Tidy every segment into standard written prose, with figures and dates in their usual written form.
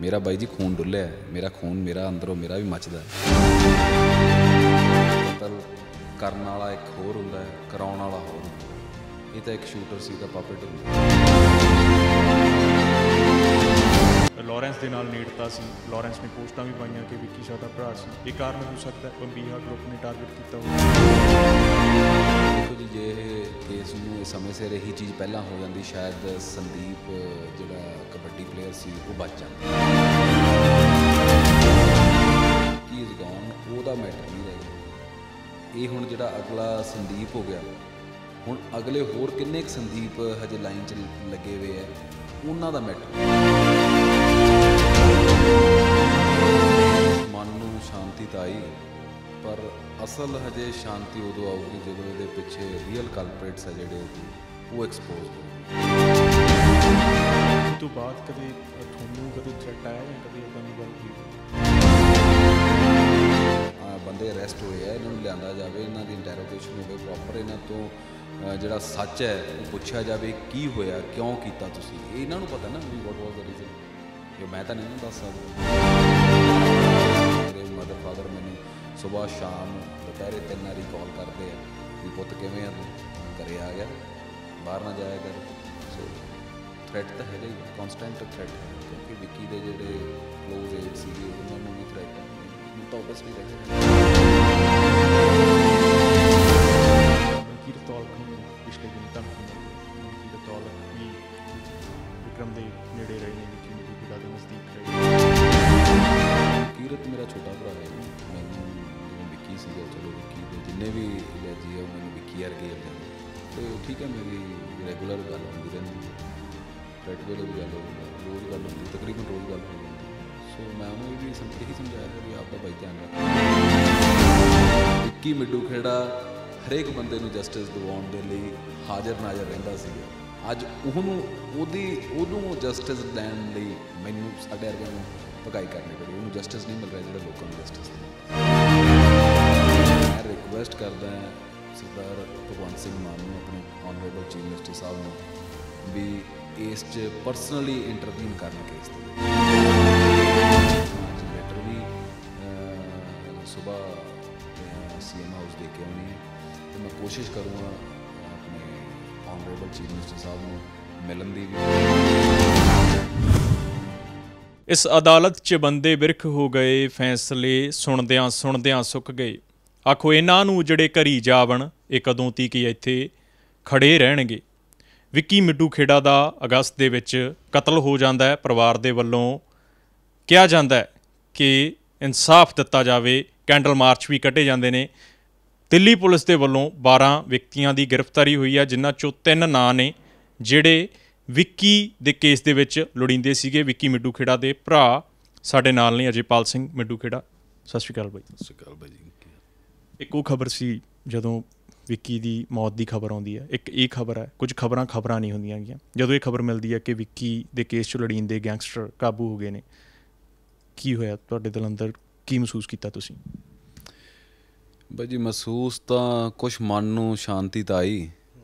मेरा बाई जी खून डुल्लिया है, मेरा खून मेरा अंदरों मेरा भी मचदा है। कतल करन वाला एक होर हुंदा है, कराउण वाला होर हुंदा है। ये तो एक शूटर सी दा पपेट हुंदा है। लॉरेंस ਦੇ ਨਾਲ ਨੇੜਤਾ ਸੀ। ਲॉरेंस ਨੇ ਪੋਸਟਾਂ ਵੀ ਪਾਈਆਂ ਕਿ ਵਿੱਕੀ ਸਾਡਾ ਭਰਾ ਸੀ। ਇਹ ਕਾਰਨ ਹੋ ਸਕਦਾ ਹੈ ਬੰਬੀਹਾ ਗਰੁੱਪ ਨੇ ਟਾਰਗੇਟ ਕੀਤਾ ਹੋਵੇ। देखो जी, जे केस ਨੂੰ ਇਹ ਸਮੇਂ ਸਿਰ ਇਹੀ ਚੀਜ਼ ਪਹਿਲਾਂ ਹੋ ਜਾਂਦੀ, ਸ਼ਾਇਦ ਸੰਦੀਪ ਜਿਹੜਾ ਕਬੱਡੀ ਪਲੇਅਰ ਸੀ ਉਹ ਬਚ ਜਾਂਦਾ। ਕੀ ਇਜ਼ ਗੋਨ, ਉਹਦਾ ਮੈਟਰ ਨਹੀਂ ਰਹਿ ਗਿਆ। ਇਹ ਹੁਣ ਜਿਹੜਾ ਅਗਲਾ ਸੰਦੀਪ ਹੋ ਗਿਆ, ਹੁਣ ਅਗਲੇ ਹੋਰ ਕਿੰਨੇ ਕੁ ਸੰਦੀਪ ਹਜੇ ਲਾਈਨ 'ਚ ਲੱਗੇ ਹੋਏ ਆ, ਉਹਨਾਂ ਦਾ ਮੈਟਰ। ਮਨ ਨੂੰ ਸ਼ਾਂਤੀ ਤਾਂ ਆਈ, ਪਰ ਅਸਲ ਹਜੇ ਸ਼ਾਂਤੀ ਉਦੋਂ ਆਊਗੀ ਜਦੋਂ ਇਹਦੇ ਪਿੱਛੇ ਰੀਅਲ ਕਲਪਰੇਟਸ ਆ ਜਿਹੜੇ ਉਹ ਐਕਸਪੋਜ਼ ਹੋ। ਇਸ ਤੋਂ ਬਾਅਦ ਕਦੇ ਤੁਹਾਨੂੰ ਕਦੇ ਥ੍ਰੈਟ ਆਇਆ ਜਾਂ ਕਦੇ ਇੱਦਾਂ ਦੀ ਗੱਲ ਹੋਈ? ਬੰਦੇ ਅਰੈਸਟ ਹੋਏ ਆ, ਇਹਨਾਂ ਨੂੰ ਲਿਆਂਦਾ ਜਾਵੇ, ਇਹਨਾਂ ਦੀ ਇੰਟੈਰੋਗੇਸ਼ਨ ਹੋਵੇ ਪ੍ਰੋਪਰ, ਇਹਨਾਂ ਤੋਂ ਜਿਹੜਾ ਸੱਚ ਹੈ ਉਹ ਪੁੱਛਿਆ ਜਾਵੇ, ਕੀ ਹੋਇਆ, ਕਿਉਂ ਕੀਤਾ ਤੁਸੀਂ। ਇਹ ਇਹਨਾਂ ਨੂੰ ਪਤਾ ਨਾ ਵੀ ਵਾਟ ਵਾਜ਼ ਦ ਰੀਜ਼ਨ। ਜੋ ਮੈਂ ਤਾਂ ਨਹੀਂ ਦੱਸ ਸਕਦਾ। ਮੇਰੇ ਮਦਰ ਫਾਦਰ ਮੈਨੂੰ ਸੁਬਾਹ ਸ਼ਾਮ ਦੁਪਹਿਰੇ 3 ਵਾਰੀ ਕਾਲ ਕਰਦੇ ਆ ਵੀ ਪੁੱਤ ਕਿਵੇਂ ਆ ਤੂੰ, ਘਰੇ ਆ ਗਿਆ, ਬਾਹਰ ਨਾ ਜਾਇਆ ਕਰ। ਸੋ ਥ੍ਰੈਟ ਤਾਂ ਹੈਗਾ ਹੀ, ਕੌਨਸਟੈਂਟ ਥ੍ਰੈਟ ਹੈ, ਕਿਉਂਕਿ ਵਿੱਕੀ ਦੇ ਜਿਹੜੇ ਕਲੋਜ਼ ਏਡ ਸੀਗੇ ਉਹਨਾਂ ਨੂੰ ਵੀ ਥ੍ਰੈਟ ਹੈ। ਹੁਣ ਤਾਂ ਓਬਵੀਅਸਲੀ ਰਹੇ ਮਨਕੀਰਤ ਔਲਖ ਨੂੰ ਪਿਛਲੇ ਦਿਨ ਧਮਕੀ ਮਿਲੀ। ਮਨਕੀਰਤ ਔਲਖ ਵੀ ਵਿਕਰਮ ਦੇ ਨੇੜੇ ਰਹੇ ਨੇ, ਵਿੱਕੀ ਨੂੰ ਵੀ ਦੇ ਨਜ਼ਦੀਕ ਰਹੇ। ਕੀਰਤ ਮੇਰਾ ਛੋਟਾ ਭਰਾ ਹੈ। ਮੈਨੂੰ ਜਿਵੇਂ ਵਿੱਕੀ ਸੀਗਾ, ਚਲੋ ਵਿੱਕੀ ਦੇ ਜਿੰਨੇ ਵੀ ਲੈਜੀ ਆ ਉਹ ਮੈਨੂੰ ਵਿੱਕੀ ਵਰਗੇ ਆ ਜਾਂਦੇ, ਅਤੇ ਠੀਕ ਹੈ, ਮੇਰੀ ਰੈਗੂਲਰ ਗੱਲ ਹੁੰਦੀ ਰਹਿੰਦੀ ਹੈ। ਥ੍ਰੈਟ ਵੇਲੇ ਵੀ ਗੱਲ ਹੋਊਗੀ, ਰੋਜ਼ ਗੱਲ ਹੁੰਦੀ, ਤਕਰੀਬਨ ਰੋਜ਼ ਗੱਲ ਹੋ ਜਾਂਦੀ। ਸੋ ਮੈਂ ਉਹਨੂੰ ਇਹ ਵੀ ਇਹੀ ਸਮਝਾਇਆ ਵੀ ਆਪਦਾ ਬਾਈ ਧਿਆਨ ਰੱਖ। ਵਿੱਕੀ ਮਿੱਡੂ ਖੇੜਾ ਹਰੇਕ ਬੰਦੇ ਨੂੰ ਜਸਟਿਸ ਦਿਵਾਉਣ ਦੇ ਲਈ ਹਾਜ਼ਰ ਨਾਜ਼ਰ ਰਹਿੰਦਾ ਸੀਗਾ। ਅੱਜ ਉਹਨੂੰ ਜਸਟਿਸ ਦੇਣ ਲਈ ਮੈਨੂੰ ਸਾਡੇ ਵਰਗਿਆਂ ਨੂੰ ਭਗਾਈ ਕਰਨੀ ਪੜੀ। ਉਹਨੂੰ ਜਸਟਿਸ ਨਹੀਂ ਮਿਲ ਰਿਹਾ ਜਿਹੜਾ ਲੋਕਾਂ ਨੂੰ ਜਸਟਿਸ ਮਿਲ ਰਿਹਾ। ਮੈਂ ਰਿਕੁਐਸਟ ਕਰਦਾ ਸਰਦਾਰ ਭਗਵੰਤ ਸਿੰਘ ਮਾਨ ਨੂੰ, ਆਪਣੇ ਆਨਰੇਬਲ ਚੀਫ ਮਿਨਿਸਟਰ ਸਾਹਿਬ ਨੂੰ, ਵੀ ਇਸ 'ਚ ਪਰਸਨਲੀ ਇੰਟਰਵੀਨ ਕਰਨ ਕੇਸ ਦੇ ਵਿੱਚ। ਲੈਟਰ ਵੀ ਸੁਬਾਹ CM ਹਾਊਸ ਦੇ ਕੇ ਆਉਣੀ ਹੈ, ਅਤੇ ਮੈਂ ਕੋਸ਼ਿਸ਼ ਕਰੂੰਗਾ ਆਪਣੇ ਆਨਰੇਬਲ ਚੀਫ ਮਿਨਿਸਟਰ ਸਾਹਿਬ ਨੂੰ ਮਿਲਣ ਦੀ ਵੀ। ਇਸ ਅਦਾਲਤ 'ਚ ਬੰਦੇ ਬਿਰਖ ਹੋ ਗਏ, ਫੈਸਲੇ ਸੁਣਦਿਆਂ ਸੁਣਦਿਆਂ ਸੁੱਕ ਗਏ। ਆਖੋ ਇਹਨਾਂ ਨੂੰ ਜਿਹੜੇ ਘਰੀ ਜਾਵਣ, ਇਹ ਕਦੋਂ ਤੀਕ ਇੱਥੇ ਖੜ੍ਹੇ ਰਹਿਣਗੇ। ਵਿੱਕੀ ਮਿੱਡੂ ਖੇੜਾ ਦਾ ਅਗਸਤ ਦੇ ਵਿੱਚ ਕਤਲ ਹੋ ਜਾਂਦਾ ਹੈ। ਪਰਿਵਾਰ ਦੇ ਵੱਲੋਂ ਕਿਹਾ ਜਾਂਦਾ ਹੈ ਕਿ ਇਨਸਾਫ ਦਿੱਤਾ ਜਾਵੇ। ਕੈਂਡਲ ਮਾਰਚ ਵੀ ਕੱਢੇ ਜਾਂਦੇ ਨੇ। ਦਿੱਲੀ ਪੁਲਿਸ ਦੇ ਵੱਲੋਂ 12 ਵਿਅਕਤੀਆਂ ਦੀ ਗ੍ਰਿਫਤਾਰੀ ਹੋਈ ਹੈ, ਜਿਨ੍ਹਾਂ 'ਚੋਂ 3 ਨਾਂ ਨੇ ਜਿਹੜੇ ਵਿੱਕੀ ਦੇ ਕੇਸ ਦੇ ਵਿੱਚ ਲੋੜੀਂਦੇ ਸੀਗੇ। ਵਿੱਕੀ ਮਿੱਡੂ ਖੇੜਾ ਦੇ ਭਰਾ ਸਾਡੇ ਨਾਲ ਨੇ, ਅਜੇਪਾਲ ਸਿੰਘ ਮਿੱਡੂ ਖੇੜਾ। ਸਤਿ ਸ਼੍ਰੀ ਅਕਾਲ ਬਾਈ। ਸਤਿ ਸ਼੍ਰੀ ਅਕਾਲ ਬਾਈ ਜੀ। ਇੱਕ ਉਹ ਖਬਰ ਸੀ ਜਦੋਂ ਵਿੱਕੀ ਦੀ ਮੌਤ ਦੀ ਖਬਰ ਆਉਂਦੀ ਹੈ, ਇੱਕ ਇਹ ਖਬਰ ਹੈ। ਕੁਝ ਖਬਰਾਂ ਨਹੀਂ ਹੁੰਦੀਆਂ ਗੀਆਂ। ਜਦੋਂ ਇਹ ਖਬਰ ਮਿਲਦੀ ਹੈ ਕਿ ਵਿੱਕੀ ਦੇ ਕੇਸ 'ਚ ਲੋੜੀਂਦੇ ਗੈਂਗਸਟਰ ਕਾਬੂ ਹੋ ਗਏ ਨੇ, ਕੀ ਹੋਇਆ ਤੁਹਾਡੇ ਦਿਲ ਅੰਦਰ? ਕੀ ਮਹਿਸੂਸ ਕੀਤਾ ਤੁਸੀਂ? ਬਾਈ ਜੀ, ਮਹਿਸੂਸ ਤਾਂ ਕੁਛ, ਮਨ ਨੂੰ ਸ਼ਾਂਤੀ ਤਾਂ ਆਈ,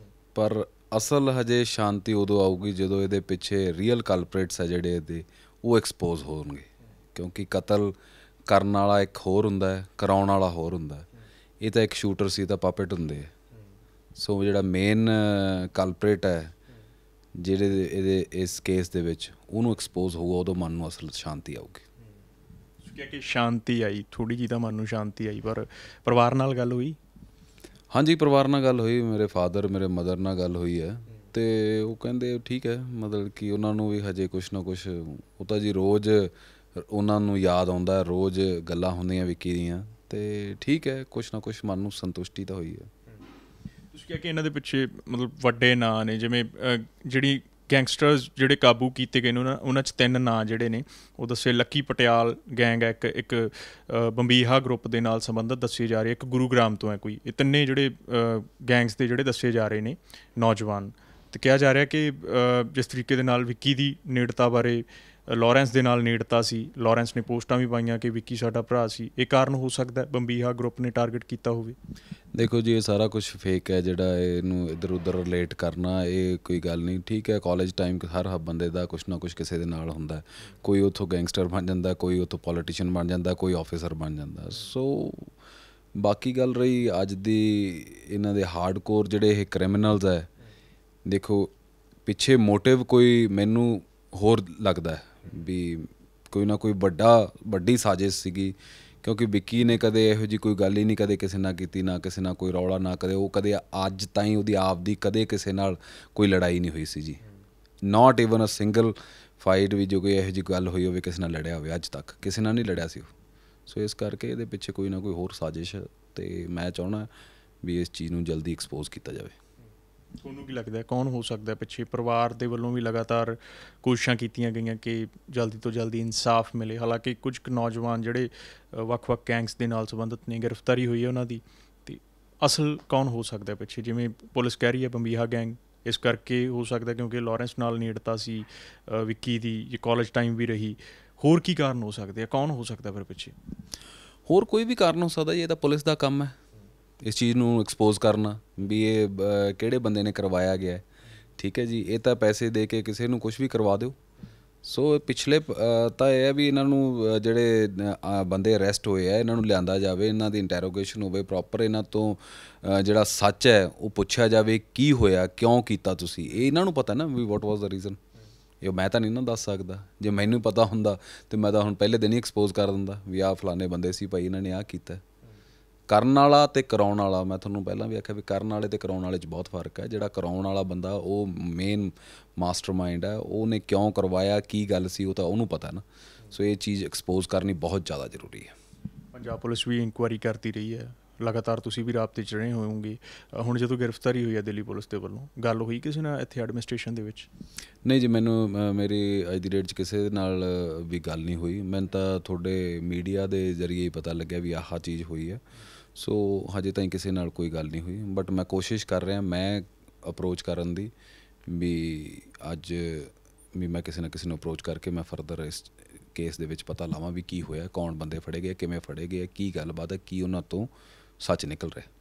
ਪਰ ਅਸਲ ਹਜੇ ਸ਼ਾਂਤੀ ਉਦੋਂ ਆਊਗੀ ਜਦੋਂ ਇਹਦੇ ਪਿੱਛੇ ਰੀਅਲ ਕਲਪਰੇਟਸ ਆ ਜਿਹੜੇ ਇਹਦੇ ਉਹ ਐਕਸਪੋਜ਼ ਹੋਣਗੇ। ਕਿਉਂਕਿ ਕਤਲ ਕਰਨ ਵਾਲਾ ਇੱਕ ਹੋਰ ਹੁੰਦਾ ਹੈ, ਕਰਾਉਣ ਵਾਲਾ ਹੋਰ ਹੁੰਦਾ ਹੈ। ਇਹ ਤਾਂ ਇੱਕ ਸ਼ੂਟਰ ਸੀ ਤਾਂ ਪਪੇਟ ਹੁੰਦੇ ਆ। ਸੋ ਜਿਹੜਾ ਮੇਨ ਕਲਪਰੇਟ ਹੈ ਜਿਹੜੇ ਇਹਦੇ ਇਸ ਕੇਸ ਦੇ ਵਿੱਚ, ਉਹਨੂੰ ਐਕਸਪੋਜ਼ ਹੋਊਗਾ, ਉਦੋਂ ਮਨ ਨੂੰ ਅਸਲ ਸ਼ਾਂਤੀ ਆਊਗੀ। ਕਿ ਸ਼ਾਂਤੀ ਆਈ, ਥੋੜ੍ਹੀ ਜਿਹੀ ਤਾਂ ਮਨ ਨੂੰ ਸ਼ਾਂਤੀ ਆਈ, ਪਰ ਪਰਿਵਾਰ ਨਾਲ ਗੱਲ ਹੋਈ? ਹਾਂਜੀ, ਪਰਿਵਾਰ ਨਾਲ ਗੱਲ ਹੋਈ। ਮੇਰੇ ਫਾਦਰ, ਮੇਰੇ ਮਦਰ ਨਾਲ ਗੱਲ ਹੋਈ ਹੈ, ਅਤੇ ਉਹ ਕਹਿੰਦੇ ਠੀਕ ਹੈ, ਮਤਲਬ ਕਿ ਉਹਨਾਂ ਨੂੰ ਵੀ ਹਜੇ ਕੁਛ ਨਾ ਕੁਛ, ਉਹ ਤਾਂ ਜੀ ਰੋਜ਼ ਉਹਨਾਂ ਨੂੰ ਯਾਦ ਆਉਂਦਾ, ਰੋਜ਼ ਗੱਲਾਂ ਹੁੰਦੀਆਂ ਵਿੱਕੀ ਦੀਆਂ, ਅਤੇ ਠੀਕ ਹੈ, ਕੁਛ ਨਾ ਕੁਛ ਮਨ ਨੂੰ ਸੰਤੁਸ਼ਟੀ ਤਾਂ ਹੋਈ ਹੈ। ਤੁਸੀਂ ਕਿਹਾ ਕਿ ਇਹਨਾਂ ਦੇ ਪਿੱਛੇ ਮਤਲਬ ਵੱਡੇ ਨਾਂ ਨੇ, ਜਿਵੇਂ ਜਿਹੜੀ ਗੈਂਗਸਟਰਸ ਜਿਹੜੇ ਕਾਬੂ ਕੀਤੇ ਗਏ ਨੇ ਉਹਨਾਂ 'ਚ 3 ਨਾਂ ਜਿਹੜੇ ਨੇ ਉਹ ਦੱਸੇ। ਲੱਕੀ ਪਟਿਆਲ ਗੈਂਗ ਹੈ, ਇੱਕ ਬੰਬੀਹਾ ਗਰੁੱਪ ਦੇ ਨਾਲ ਸੰਬੰਧਿਤ ਦੱਸੇ ਜਾ ਰਹੇ, ਇੱਕ ਗੁਰੂਗ੍ਰਾਮ ਤੋਂ ਹੈ ਕੋਈ। ਇਹ ਤਿੰਨੇ ਜਿਹੜੇ ਗੈਂਗਸ ਦੇ ਜਿਹੜੇ ਦੱਸੇ ਜਾ ਰਹੇ ਨੇ ਨੌਜਵਾਨ। ਅਤੇ ਕਿਹਾ ਜਾ ਰਿਹਾ ਕਿ ਜਿਸ ਤਰੀਕੇ ਦੇ ਨਾਲ ਵਿੱਕੀ ਦੀ ਨੇੜਤਾ ਬਾਰੇ ਲਾਰੈਂਸ ਦੇ ਨਾਲ ਨੇੜਤਾ ਸੀ। ਲਾਰੈਂਸ ਨੇ ਪੋਸਟਾਂ ਵੀ ਪਾਈਆਂ ਕਿ ਵਿੱਕੀ ਸਾਡਾ ਭਰਾ ਸੀ। ਇਹ ਕਾਰਨ ਹੋ ਸਕਦਾ ਬੰਬੀਹਾ ਗਰੁੱਪ ਨੇ ਟਾਰਗੇਟ ਕੀਤਾ ਹੋਵੇ? ਦੇਖੋ ਜੀ, ਇਹ ਸਾਰਾ ਕੁਝ ਫੇਕ ਹੈ ਜਿਹੜਾ ਇਹਨੂੰ ਇੱਧਰ ਉੱਧਰ ਰਿਲੇਟ ਕਰਨਾ, ਇਹ ਕੋਈ ਗੱਲ ਨਹੀਂ। ਠੀਕ ਹੈ, ਕਾਲਜ ਟਾਈਮ ਹਰ ਬੰਦੇ ਦਾ ਕੁਛ ਨਾ ਕੁਛ ਕਿਸੇ ਦੇ ਨਾਲ ਹੁੰਦਾ। ਕੋਈ ਉੱਥੋਂ ਗੈਂਗਸਟਰ ਬਣ ਜਾਂਦਾ, ਕੋਈ ਉੱਥੋਂ ਪੋਲੀਟੀਸ਼ੀਅਨ ਬਣ ਜਾਂਦਾ, ਕੋਈ ਆਫਿਸਰ ਬਣ ਜਾਂਦਾ। ਸੋ ਬਾਕੀ ਗੱਲ ਰਹੀ ਅੱਜ ਦੀ ਇਹਨਾਂ ਦੇ ਹਾਰਡਕੋਰ ਜਿਹੜੇ ਇਹ ਕ੍ਰਿਮੀਨਲਸ ਹੈ, ਦੇਖੋ ਪਿੱਛੇ ਮੋਟਿਵ ਕੋਈ ਮੈਨੂੰ ਹੋਰ ਲੱਗਦਾ ਵੀ ਕੋਈ ਨਾ ਕੋਈ ਵੱਡੀ ਸਾਜ਼ਿਸ਼ ਸੀਗੀ, ਕਿਉਂਕਿ ਵਿੱਕੀ ਨੇ ਕਦੇ ਇਹੋ ਜਿਹੀ ਕੋਈ ਗੱਲ ਹੀ ਨਹੀਂ ਕਦੇ ਕਿਸੇ ਨਾਲ ਕੀਤੀ, ਨਾ ਕਿਸੇ ਨਾਲ ਕੋਈ ਰੌਲਾ, ਨਾ ਕਦੇ ਉਹ ਕਦੇ ਅੱਜ ਤਾਈਂ ਉਹਦੀ ਆਪ ਦੀ ਕਦੇ ਕਿਸੇ ਨਾਲ ਕੋਈ ਲੜਾਈ ਨਹੀਂ ਹੋਈ ਸੀ ਜੀ। Not even a single fight ਵੀ ਜੋ ਕੋਈ ਇਹੋ ਜਿਹੀ ਗੱਲ ਹੋਈ ਹੋਵੇ ਕਿਸੇ ਨਾਲ ਲੜਿਆ ਹੋਵੇ, ਅੱਜ ਤੱਕ ਕਿਸੇ ਨਾਲ ਨਹੀਂ ਲੜਿਆ ਸੀ ਉਹ। ਸੋ ਇਸ ਕਰਕੇ ਇਹਦੇ ਪਿੱਛੇ ਕੋਈ ਨਾ ਕੋਈ ਹੋਰ ਸਾਜ਼ਿਸ਼, ਅਤੇ ਮੈਂ ਚਾਹੁੰਦਾ ਵੀ ਇਸ ਚੀਜ਼ ਨੂੰ ਜਲਦੀ ਐਕਸਪੋਜ਼ ਕੀਤਾ ਜਾਵੇ। ਤੁਹਾਨੂੰ ਕੀ ਲੱਗਦਾ ਕੌਣ ਹੋ ਸਕਦਾ ਪਿੱਛੇ? ਪਰਿਵਾਰ ਦੇ ਵੱਲੋਂ ਵੀ ਲਗਾਤਾਰ ਕੋਸ਼ਿਸ਼ਾਂ ਕੀਤੀਆਂ ਗਈਆਂ ਕਿ ਜਲਦੀ ਤੋਂ ਜਲਦੀ ਇਨਸਾਫ ਮਿਲੇ। ਹਾਲਾਂਕਿ ਕੁਝ ਕੁ ਨੌਜਵਾਨ ਜਿਹੜੇ ਵੱਖ-ਵੱਖ ਗੈਂਗਸ ਦੇ ਨਾਲ ਸੰਬੰਧਿਤ ਨੇ, ਗ੍ਰਿਫਤਾਰੀ ਹੋਈ ਹੈ ਉਹਨਾਂ ਦੀ, ਅਤੇ ਅਸਲ ਕੌਣ ਹੋ ਸਕਦਾ ਪਿੱਛੇ? ਜਿਵੇਂ ਪੁਲਿਸ ਕਹਿ ਰਹੀ ਹੈ ਬੰਬੀਹਾ ਗੈਂਗ, ਇਸ ਕਰਕੇ ਹੋ ਸਕਦਾ ਕਿਉਂਕਿ ਲਾਰੈਂਸ ਨਾਲ ਨੇੜਤਾ ਸੀ ਵਿੱਕੀ ਦੀ, ਜੇ ਕਾਲਜ ਟਾਈਮ ਵੀ ਰਹੀ। ਹੋਰ ਕੀ ਕਾਰਨ ਹੋ ਸਕਦੇ ਆ? ਕੌਣ ਹੋ ਸਕਦਾ ਫਿਰ ਪਿੱਛੇ? ਹੋਰ ਕੋਈ ਵੀ ਕਾਰਨ ਹੋ ਸਕਦਾ ਜੀ, ਇਹ ਤਾਂ ਪੁਲਿਸ ਦਾ ਕੰਮ ਹੈ ਇਸ ਚੀਜ਼ ਨੂੰ ਐਕਸਪੋਜ਼ ਕਰਨਾ ਵੀ ਇਹ ਕਿਹੜੇ ਬੰਦੇ ਨੇ ਕਰਵਾਇਆ ਗਿਆ। ਠੀਕ ਹੈ ਜੀ, ਇਹ ਤਾਂ ਪੈਸੇ ਦੇ ਕੇ ਕਿਸੇ ਨੂੰ ਕੁਛ ਵੀ ਕਰਵਾ ਦਿਓ। ਸੋ ਪਿਛਲੇ ਤਾਂ ਇਹ ਹੈ ਵੀ ਇਹਨਾਂ ਨੂੰ ਜਿਹੜੇ ਬੰਦੇ ਅਰੈਸਟ ਹੋਏ ਆ ਇਹਨਾਂ ਨੂੰ ਲਿਆਂਦਾ ਜਾਵੇ, ਇਹਨਾਂ ਦੀ ਇੰਟੈਰੋਗੇਸ਼ਨ ਹੋਵੇ ਪ੍ਰੋਪਰ, ਇਹਨਾਂ ਤੋਂ ਜਿਹੜਾ ਸੱਚ ਹੈ ਉਹ ਪੁੱਛਿਆ ਜਾਵੇ, ਕੀ ਹੋਇਆ, ਕਿਉਂ ਕੀਤਾ ਤੁਸੀਂ। ਇਹ ਇਹਨਾਂ ਨੂੰ ਪਤਾ ਨਾ ਵੀ ਵਾਟ ਵਾਜ਼ ਦਾ ਰੀਜ਼ਨ। ਇਹ ਮੈਂ ਤਾਂ ਨਹੀਂ ਨਾ ਦੱਸ ਸਕਦਾ। ਜੇ ਮੈਨੂੰ ਪਤਾ ਹੁੰਦਾ ਤਾਂ ਮੈਂ ਤਾਂ ਹੁਣ ਪਹਿਲੇ ਦਿਨ ਹੀ ਐਕਸਪੋਜ਼ ਕਰ ਦਿੰਦਾ ਵੀ ਆਹ ਫਲਾਣੇ ਬੰਦੇ ਸੀ ਭਾਈ, ਇਹਨਾਂ ਨੇ ਆਹ ਕੀਤਾ। ਕਰਨ ਵਾਲਾ ਅਤੇ ਕਰਾਉਣ ਵਾਲਾ, ਮੈਂ ਤੁਹਾਨੂੰ ਪਹਿਲਾਂ ਵੀ ਆਖਿਆ ਵੀ ਕਰਨ ਵਾਲੇ ਅਤੇ ਕਰਾਉਣ ਵਾਲੇ 'ਚ ਬਹੁਤ ਫਰਕ ਹੈ। ਜਿਹੜਾ ਕਰਾਉਣ ਵਾਲਾ ਬੰਦਾ ਉਹ ਮੇਨ ਮਾਸਟਰ ਮਾਈਂਡ ਹੈ, ਉਹਨੇ ਕਿਉਂ ਕਰਵਾਇਆ, ਕੀ ਗੱਲ ਸੀ, ਉਹ ਤਾਂ ਉਹਨੂੰ ਪਤਾ ਨਾ। ਸੋ ਇਹ ਚੀਜ਼ ਐਕਸਪੋਜ਼ ਕਰਨੀ ਬਹੁਤ ਜ਼ਿਆਦਾ ਜ਼ਰੂਰੀ ਹੈ। ਪੰਜਾਬ ਪੁਲਿਸ ਵੀ ਇਨਕੁਆਇਰੀ ਕਰਦੀ ਰਹੀ ਹੈ, ਲਗਾਤਾਰ ਤੁਸੀਂ ਵੀ ਰਾਬਤੇ 'ਚ ਰਹੇ ਹੋਵੋਗੇ। ਹੁਣ ਜਦੋਂ ਗ੍ਰਿਫਤਾਰੀ ਹੋਈ ਹੈ ਦਿੱਲੀ ਪੁਲਿਸ ਦੇ ਵੱਲੋਂ, ਗੱਲ ਹੋਈ ਕਿਸੇ ਨਾਲ ਇੱਥੇ ਐਡਮਿਨਿਸਟ੍ਰੇਸ਼ਨ ਦੇ ਵਿੱਚ? ਨਹੀਂ ਜੀ, ਮੈਨੂੰ ਮੇਰੀ ਅੱਜ ਦੀ ਡੇਟ 'ਚ ਕਿਸੇ ਨਾਲ ਵੀ ਗੱਲ ਨਹੀਂ ਹੋਈ। ਮੈਨੂੰ ਤਾਂ ਤੁਹਾਡੇ ਮੀਡੀਆ ਦੇ ਜ਼ਰੀਏ ਹੀ ਪਤਾ ਲੱਗਿਆ ਵੀ ਆਹ ਚੀਜ਼ ਹੋਈ ਹੈ। ਸੋ ਹਜੇ ਤਾਈਂ ਕਿਸੇ ਨਾਲ ਕੋਈ ਗੱਲ ਨਹੀਂ ਹੋਈ, ਬਟ ਮੈਂ ਕੋਸ਼ਿਸ਼ ਕਰ ਰਿਹਾ ਮੈਂ ਅਪਰੋਚ ਕਰਨ ਦੀ ਵੀ ਅੱਜ ਵੀ ਮੈਂ ਕਿਸੇ ਨਾ ਕਿਸੇ ਨੂੰ ਅਪਰੋਚ ਕਰਕੇ ਮੈਂ ਫਰਦਰ ਇਸ ਕੇਸ ਦੇ ਵਿੱਚ ਪਤਾ ਲਾਵਾਂ ਵੀ ਕੀ ਹੋਇਆ, ਕੌਣ ਬੰਦੇ ਫੜੇ ਗਏ, ਕਿਵੇਂ ਫੜੇ ਗਏ, ਕੀ ਗੱਲਬਾਤ ਹੈ, ਕੀ ਉਹਨਾਂ ਤੋਂ ਸੱਚ ਨਿਕਲ ਰਿਹਾ।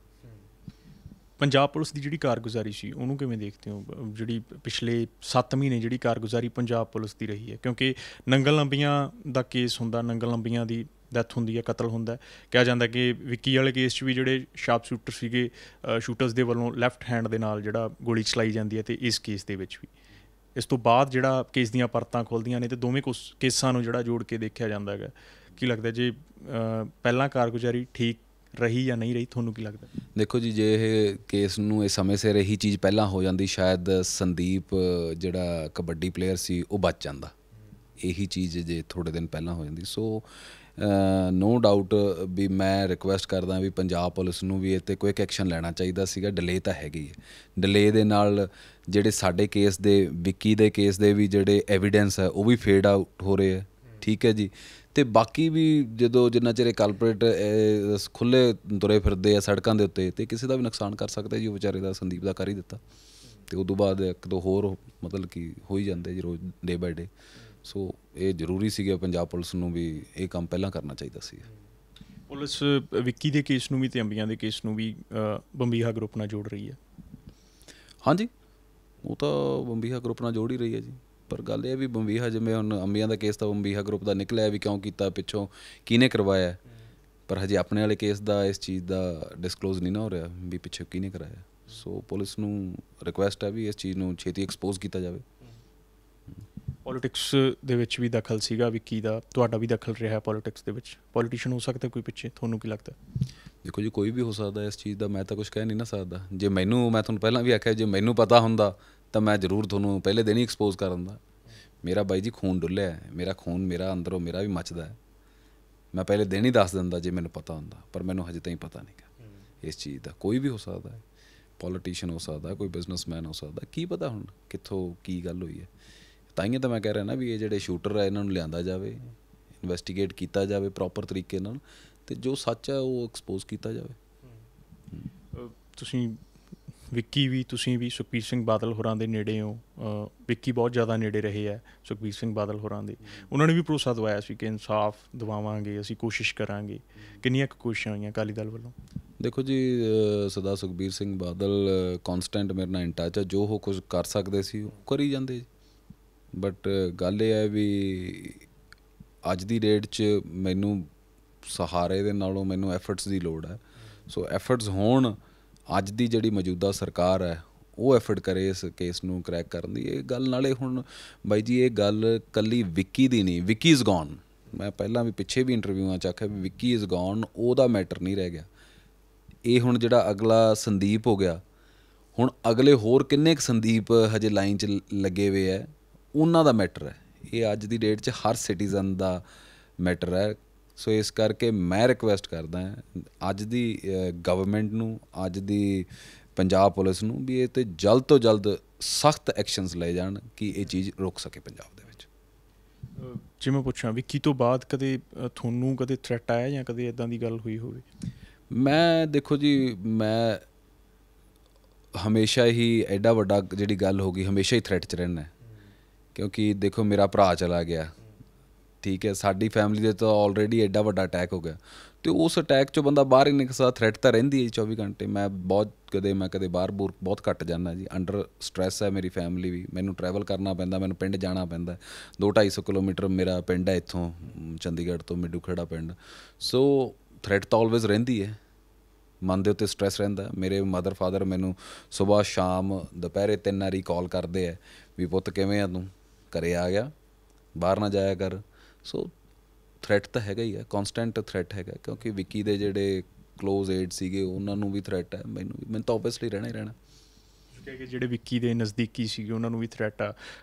ਪੰਜਾਬ ਪੁਲਿਸ ਦੀ ਜਿਹੜੀ ਕਾਰਗੁਜ਼ਾਰੀ ਸੀ ਉਹਨੂੰ ਕਿਵੇਂ ਦੇਖਦੇ ਹੋ? ਜਿਹੜੀ ਪਿਛਲੇ 7 ਮਹੀਨੇ ਜਿਹੜੀ ਕਾਰਗੁਜ਼ਾਰੀ ਪੰਜਾਬ ਪੁਲਿਸ ਦੀ ਰਹੀ ਹੈ, ਕਿਉਂਕਿ ਨੰਗਲ ਲੰਬੀਆਂ ਦਾ ਕੇਸ ਹੁੰਦਾ, ਨੰਗਲ ਲੰਬੀਆਂ ਦੀ ਡੈਥ ਹੁੰਦੀ ਹੈ, ਕਤਲ ਹੁੰਦਾ। ਕਿਹਾ ਜਾਂਦਾ ਕਿ ਵਿੱਕੀ ਵਾਲੇ ਕੇਸ 'ਚ ਵੀ ਜਿਹੜੇ ਸ਼ਾਰਪ ਸ਼ੂਟਰ ਸੀਗੇ, ਸ਼ੂਟਰਸ ਦੇ ਵੱਲੋਂ ਲੈਫਟ ਹੈਂਡ ਦੇ ਨਾਲ ਜਿਹੜਾ ਗੋਲੀ ਚਲਾਈ ਜਾਂਦੀ ਹੈ, ਅਤੇ ਇਸ ਕੇਸ ਦੇ ਵਿੱਚ ਵੀ ਇਸ ਤੋਂ ਬਾਅਦ ਜਿਹੜਾ ਕੇਸ ਦੀਆਂ ਪਰਤਾਂ ਖੁੱਲ੍ਹਦੀਆਂ ਨੇ ਅਤੇ ਦੋਵੇਂ ਕੇਸਾਂ ਨੂੰ ਜਿਹੜਾ ਜੋੜ ਕੇ ਦੇਖਿਆ ਜਾਂਦਾ ਹੈਗਾ। ਕੀ ਲੱਗਦਾ ਜੇ ਪਹਿਲਾਂ ਕਾਰਗੁਜ਼ਾਰੀ ਠੀਕ ਰਹੀ ਜਾਂ ਨਹੀਂ ਰਹੀ? ਤੁਹਾਨੂੰ ਕੀ ਲੱਗਦਾ? ਦੇਖੋ ਜੀ, ਜੇ ਇਹ ਕੇਸ ਨੂੰ ਇਹ ਸਮੇਂ ਸਿਰ ਇਹੀ ਚੀਜ਼ ਪਹਿਲਾਂ ਹੋ ਜਾਂਦੀ, ਸ਼ਾਇਦ ਸੰਦੀਪ ਜਿਹੜਾ ਕਬੱਡੀ ਪਲੇਅਰ ਸੀ ਉਹ ਬਚ ਜਾਂਦਾ। ਇਹੀ ਚੀਜ਼ ਜੇ ਥੋੜ੍ਹੇ ਦਿਨ ਪਹਿਲਾਂ ਹੋ ਜਾਂਦੀ। ਸੋ ਨੋ ਡਾਊਟ ਵੀ ਮੈਂ ਰਿਕੁਐਸਟ ਕਰਦਾ ਵੀ ਪੰਜਾਬ ਪੁਲਿਸ ਨੂੰ ਵੀ ਇਹ 'ਤੇ ਕੁਇਕ ਐਕਸ਼ਨ ਲੈਣਾ ਚਾਹੀਦਾ ਸੀਗਾ। ਡਿਲੇ ਤਾਂ ਹੈਗੀ ਹੈ, ਡਿਲੇ ਦੇ ਨਾਲ ਜਿਹੜੇ ਸਾਡੇ ਕੇਸ ਦੇ, ਵਿੱਕੀ ਦੇ ਕੇਸ ਦੇ ਵੀ ਜਿਹੜੇ ਐਵੀਡੈਂਸ ਹੈ ਉਹ ਵੀ ਫੇਡ ਆਊਟ ਹੋ ਰਹੇ ਹੈ। ਠੀਕ ਹੈ ਜੀ, ਅਤੇ ਬਾਕੀ ਵੀ ਜਦੋਂ ਜਿੰਨਾ ਚਿਰ ਕਾਲਪਰੇਟ ਖੁੱਲ੍ਹੇ ਤੁਰੇ ਫਿਰਦੇ ਆ ਸੜਕਾਂ ਦੇ ਉੱਤੇ, ਅਤੇ ਕਿਸੇ ਦਾ ਵੀ ਨੁਕਸਾਨ ਕਰ ਸਕਦਾ ਜੀ। ਉਹ ਵਿਚਾਰੇ ਦਾ, ਸੰਦੀਪ ਦਾ ਕਰ ਹੀ ਦਿੱਤਾ, ਅਤੇ ਉਦੋਂ ਬਾਅਦ ਇੱਕ ਦੋ ਹੋਰ ਮਤਲਬ ਕਿ ਹੋ ਹੀ ਜਾਂਦੇ ਜੀ ਰੋਜ਼, ਡੇ ਬਾਏ ਡੇ। ਸੋ ਇਹ ਜ਼ਰੂਰੀ ਸੀਗਾ ਪੰਜਾਬ ਪੁਲਿਸ ਨੂੰ ਵੀ ਇਹ ਕੰਮ ਪਹਿਲਾਂ ਕਰਨਾ ਚਾਹੀਦਾ ਸੀ। ਪੁਲਿਸ ਵਿੱਕੀ ਦੇ ਕੇਸ ਨੂੰ ਵੀ ਅਤੇ ਅੰਬੀਆਂ ਦੇ ਕੇਸ ਨੂੰ ਵੀ ਬੰਬੀਹਾ ਗਰੁੱਪ ਨਾਲ ਜੋੜ ਰਹੀ ਹੈ। ਹਾਂਜੀ, ਉਹ ਤਾਂ ਬੰਬੀਹਾ ਗਰੁੱਪ ਨਾਲ ਜੋੜ ਹੀ ਰਹੀ ਹੈ ਜੀ। ਪਰ ਗੱਲ ਇਹ ਵੀ ਬੰਬੀਹਾ, ਜਿਵੇਂ ਹੁਣ ਅੰਬੀਆਂ ਦਾ ਕੇਸ ਤਾਂ ਬੰਬੀਹਾ ਗਰੁੱਪ ਦਾ ਨਿਕਲਿਆ ਵੀ ਕਿਉਂ ਕੀਤਾ, ਪਿੱਛੋਂ ਕਿਹਨੇ ਕਰਵਾਇਆ, ਪਰ ਹਜੇ ਆਪਣੇ ਵਾਲੇ ਕੇਸ ਦਾ ਇਸ ਚੀਜ਼ ਦਾ ਡਿਸਕਲੋਜ਼ ਨਹੀਂ ਨਾ ਹੋ ਰਿਹਾ ਵੀ ਪਿੱਛੇ ਕਿਹਨੇ ਕਰਾਇਆ। ਸੋ ਪੁਲਿਸ ਨੂੰ ਰਿਕੁਐਸਟ ਹੈ ਵੀ ਇਸ ਚੀਜ਼ ਨੂੰ ਛੇਤੀ ਐਕਸਪੋਜ਼ ਕੀਤਾ ਜਾਵੇ। ਪੋਲੀਟਿਕਸ ਦੇ ਵਿੱਚ ਵੀ ਦਖਲ ਸੀਗਾ ਵਿੱਕੀ ਦਾ, ਤੁਹਾਡਾ ਵੀ ਦਖਲ ਰਿਹਾ ਪੋਲੀਟਿਕਸ ਦੇ ਵਿੱਚ। ਪੋਲੀਟੀਸ਼ੀਅਨ ਹੋ ਸਕਦਾ ਕੋਈ ਪਿੱਛੇ? ਤੁਹਾਨੂੰ ਕੀ ਲੱਗਦਾ? ਦੇਖੋ ਜੀ, ਕੋਈ ਵੀ ਹੋ ਸਕਦਾ ਇਸ ਚੀਜ਼ ਦਾ, ਮੈਂ ਤਾਂ ਕੁਛ ਕਹਿ ਨਹੀਂ ਨਾ ਸਕਦਾ। ਜੇ ਮੈਂ ਤੁਹਾਨੂੰ ਪਹਿਲਾਂ ਵੀ ਆਖਿਆ, ਜੇ ਮੈਨੂੰ ਪਤਾ ਹੁੰਦਾ ਤਾਂ ਮੈਂ ਜ਼ਰੂਰ ਤੁਹਾਨੂੰ ਪਹਿਲੇ ਦਿਨ ਹੀ ਐਕਸਪੋਜ਼ ਕਰ ਦਿੰਦਾ। ਮੇਰਾ ਬਾਈ ਜੀ ਖੂਨ ਡੁੱਲਿਆ ਹੈ, ਮੇਰਾ ਖੂਨ ਮੇਰਾ ਅੰਦਰੋਂ ਮੇਰਾ ਵੀ ਮੱਚਦਾ ਹੈ। ਮੈਂ ਪਹਿਲੇ ਦਿਨ ਹੀ ਦੱਸ ਦਿੰਦਾ ਜੇ ਮੈਨੂੰ ਪਤਾ ਹੁੰਦਾ, ਪਰ ਮੈਨੂੰ ਹਜੇ ਤਾਈਂ ਪਤਾ ਨਹੀਂ ਗਾ ਇਸ ਚੀਜ਼ ਦਾ। ਕੋਈ ਵੀ ਹੋ ਸਕਦਾ ਹੈ, ਪੋਲੀਟੀਸ਼ੀਅਨ ਹੋ ਸਕਦਾ, ਕੋਈ ਬਿਜ਼ਨਸਮੈਨ ਹੋ ਸਕਦਾ, ਕੀ ਪਤਾ ਹੁਣ ਕਿੱਥੋਂ ਕੀ ਗੱਲ ਹੋਈ ਹੈ। ਤਾਈਂ ਤਾਂ ਮੈਂ ਕਹਿ ਰਿਹਾ ਨਾ ਵੀ ਇਹ ਜਿਹੜੇ ਸ਼ੂਟਰ ਹੈ ਇਹਨਾਂ ਨੂੰ ਲਿਆਂਦਾ ਜਾਵੇ, ਇਨਵੈਸਟੀਗੇਟ ਕੀਤਾ ਜਾਵੇ ਪ੍ਰੋਪਰ ਤਰੀਕੇ ਨਾਲ, ਅਤੇ ਜੋ ਸੱਚ ਹੈ ਉਹ ਐਕਸਪੋਜ਼ ਕੀਤਾ ਜਾਵੇ। ਤੁਸੀਂ ਵਿੱਕੀ ਵੀ ਤੁਸੀਂ ਵੀ ਸੁਖਬੀਰ ਸਿੰਘ ਬਾਦਲ ਹੋਰਾਂ ਦੇ ਨੇੜੇ ਹੋ, ਵਿੱਕੀ ਬਹੁਤ ਜ਼ਿਆਦਾ ਨੇੜੇ ਰਹੇ ਹੈ ਸੁਖਬੀਰ ਸਿੰਘ ਬਾਦਲ ਹੋਰਾਂ ਦੇ। ਉਹਨਾਂ ਨੇ ਵੀ ਭਰੋਸਾ ਦਵਾਇਆ ਸੀ ਕਿ ਇਨਸਾਫ ਦਿਵਾਵਾਂਗੇ, ਅਸੀਂ ਕੋਸ਼ਿਸ਼ ਕਰਾਂਗੇ। ਕਿੰਨੀਆਂ ਕੁ ਕੋਸ਼ਿਸ਼ਾਂ ਹੋਈਆਂ ਅਕਾਲੀ ਦਲ ਵੱਲੋਂ? ਦੇਖੋ ਜੀ, ਸਰਦਾਰ ਸੁਖਬੀਰ ਸਿੰਘ ਬਾਦਲ ਕੌਨਸਟੈਂਟ ਮੇਰੇ ਨਾਲ ਇਨ ਟੱਚ ਹੈ। ਜੋ ਉਹ ਕੁਝ ਕਰ ਸਕਦੇ ਸੀ ਉਹ ਕਰੀ ਜਾਂਦੇ। ਬਟ ਗੱਲ ਇਹ ਹੈ ਵੀ ਅੱਜ ਦੀ ਡੇਟ 'ਚ ਮੈਨੂੰ ਸਹਾਰੇ ਦੇ ਨਾਲੋਂ ਮੈਨੂੰ ਐਫਰਟਸ ਦੀ ਲੋੜ ਹੈ। ਸੋ ਐਫਰਟਸ ਹੋਣ, ਅੱਜ ਦੀ ਜਿਹੜੀ ਮੌਜੂਦਾ ਸਰਕਾਰ ਹੈ ਉਹ ਐਫਰਟ ਕਰੇ ਇਸ ਕੇਸ ਨੂੰ ਕਰੈਕ ਕਰਨ ਦੀ। ਇਹ ਗੱਲ ਨਾਲੇ ਹੁਣ ਬਾਈ ਜੀ, ਇਹ ਗੱਲ ਇਕੱਲੀ ਵਿੱਕੀ ਦੀ ਨਹੀਂ, ਵਿੱਕੀ ਇਜ਼ ਗੋਨ। ਮੈਂ ਪਹਿਲਾਂ ਵੀ ਪਿੱਛੇ ਵੀ ਇੰਟਰਵਿਊਆਂ 'ਚ ਆਖਿਆ ਵੀ ਵਿੱਕੀ ਇਜ਼ ਗੋਨ, ਉਹਦਾ ਮੈਟਰ ਨਹੀਂ ਰਹਿ ਗਿਆ। ਇਹ ਹੁਣ ਜਿਹੜਾ ਅਗਲਾ ਸੰਦੀਪ ਹੋ ਗਿਆ, ਹੁਣ ਅਗਲੇ ਹੋਰ ਕਿੰਨੇ ਕੁ ਸੰਦੀਪ ਹਜੇ ਲਾਈਨ 'ਚ ਲੱਗੇ ਹੋਏ ਹੈ, ਉਹਨਾਂ ਦਾ ਮੈਟਰ ਹੈ। ਇਹ ਅੱਜ ਦੀ ਡੇਟ 'ਚ ਹਰ ਸਿਟੀਜ਼ਨ ਦਾ ਮੈਟਰ ਹੈ। ਸੋ ਇਸ ਕਰਕੇ ਮੈਂ ਰਿਕੁਐਸਟ ਕਰਦਾ ਅੱਜ ਦੀ ਗਵਰਨਮੈਂਟ ਨੂੰ, ਅੱਜ ਦੀ ਪੰਜਾਬ ਪੁਲਿਸ ਨੂੰ ਵੀ ਇਹ 'ਤੇ ਜਲਦ ਤੋਂ ਜਲਦ ਸਖਤ ਐਕਸ਼ਨਸ ਲਏ ਜਾਣ ਕਿ ਇਹ ਚੀਜ਼ ਰੁਕ ਸਕੇ ਪੰਜਾਬ ਦੇ ਵਿੱਚ। ਜੇ ਮੈਂ ਪੁੱਛਾਂ, ਵਿੱਕੀ ਤੋਂ ਬਾਅਦ ਕਦੇ ਤੁਹਾਨੂੰ ਕਦੇ ਥ੍ਰੈਟ ਆਇਆ ਜਾਂ ਕਦੇ ਇੱਦਾਂ ਦੀ ਗੱਲ ਹੋਈ ਹੋਵੇ? ਮੈਂ ਦੇਖੋ ਜੀ, ਮੈਂ ਹਮੇਸ਼ਾ ਹੀ ਐਡਾ ਵੱਡਾ ਜਿਹੜੀ ਗੱਲ ਹੋ ਗਈ, ਹਮੇਸ਼ਾ ਹੀ ਥ੍ਰੈਟ 'ਚ ਰਹਿਣਾ। ਕਿਉਂਕਿ ਦੇਖੋ ਮੇਰਾ ਭਰਾ ਚਲਾ ਗਿਆ, ਠੀਕ ਹੈ, ਸਾਡੀ ਫੈਮਿਲੀ ਦੇ ਤਾਂ ਆਲਰੇਡੀ ਐਡਾ ਵੱਡਾ ਅਟੈਕ ਹੋ ਗਿਆ, ਅਤੇ ਉਸ ਅਟੈਕ 'ਚੋਂ ਬੰਦਾ ਬਾਹਰ ਹੀ ਨਹੀਂ ਸਕਦਾ। ਥ੍ਰੈਟ ਤਾਂ ਰਹਿੰਦੀ ਹੈ 24 ਘੰਟੇ। ਮੈਂ ਕਦੇ ਬਾਹਰ ਬੂਰ ਬਹੁਤ ਘੱਟ ਜਾਂਦਾ ਜੀ। ਅੰਡਰ ਸਟ੍ਰੈਸ ਹੈ ਮੇਰੀ ਫੈਮਿਲੀ ਵੀ, ਮੈਨੂੰ ਟਰੈਵਲ ਕਰਨਾ ਪੈਂਦਾ, ਮੈਨੂੰ ਪਿੰਡ ਜਾਣਾ ਪੈਂਦਾ। 200-250 ਕਿਲੋਮੀਟਰ ਮੇਰਾ ਪਿੰਡ ਹੈ ਇੱਥੋਂ, ਚੰਡੀਗੜ੍ਹ ਤੋਂ ਮਿੱਡੂ ਖੇੜਾ ਪਿੰਡ। ਸੋ ਥ੍ਰੈਟ ਤਾਂ ਆਲਵੇਜ਼ ਰਹਿੰਦੀ ਹੈ, ਮਨ ਦੇ ਉੱਤੇ ਸਟ੍ਰੈਸ ਰਹਿੰਦਾ। ਮੇਰੇ ਮਦਰ ਫਾਦਰ ਮੈਨੂੰ ਸੁਬਾਹ ਸ਼ਾਮ ਦੁਪਹਿਰੇ 3 ਵਾਰੀ ਕਾਲ ਕਰਦੇ ਹੈ ਵੀ ਪੁੱਤ ਕਿਵੇਂ ਆ ਤੂੰ, ਘਰੇ ਆ ਗਿਆ, ਬਾਹਰ ਨਾ ਜਾਇਆ ਕਰ। ਸੋ ਥ੍ਰੈਟ ਤਾਂ ਹੈਗਾ ਹੀ ਹੈ, ਕੌਨਸਟੈਂਟ ਥ੍ਰੈਟ ਹੈਗਾ। ਕਿਉਂਕਿ ਵਿੱਕੀ ਦੇ ਜਿਹੜੇ ਕਲੋਜ਼ ਏਡ ਸੀਗੇ ਉਹਨਾਂ ਨੂੰ ਵੀ ਥ੍ਰੈਟ ਹੈ, ਮੈਨੂੰ ਤਾਂ ਓਬਵੀਅਸਲੀ ਰਹਿਣਾ ਹੀ ਰਹਿਣਾ। ਕਿ ਜਿਹੜੇ ਵਿੱਕੀ ਦੇ ਨਜ਼ਦੀਕੀ ਸੀਗੇ ਉਹਨਾਂ ਨੂੰ ਵੀ ਥ੍ਰੈਟ ਆ।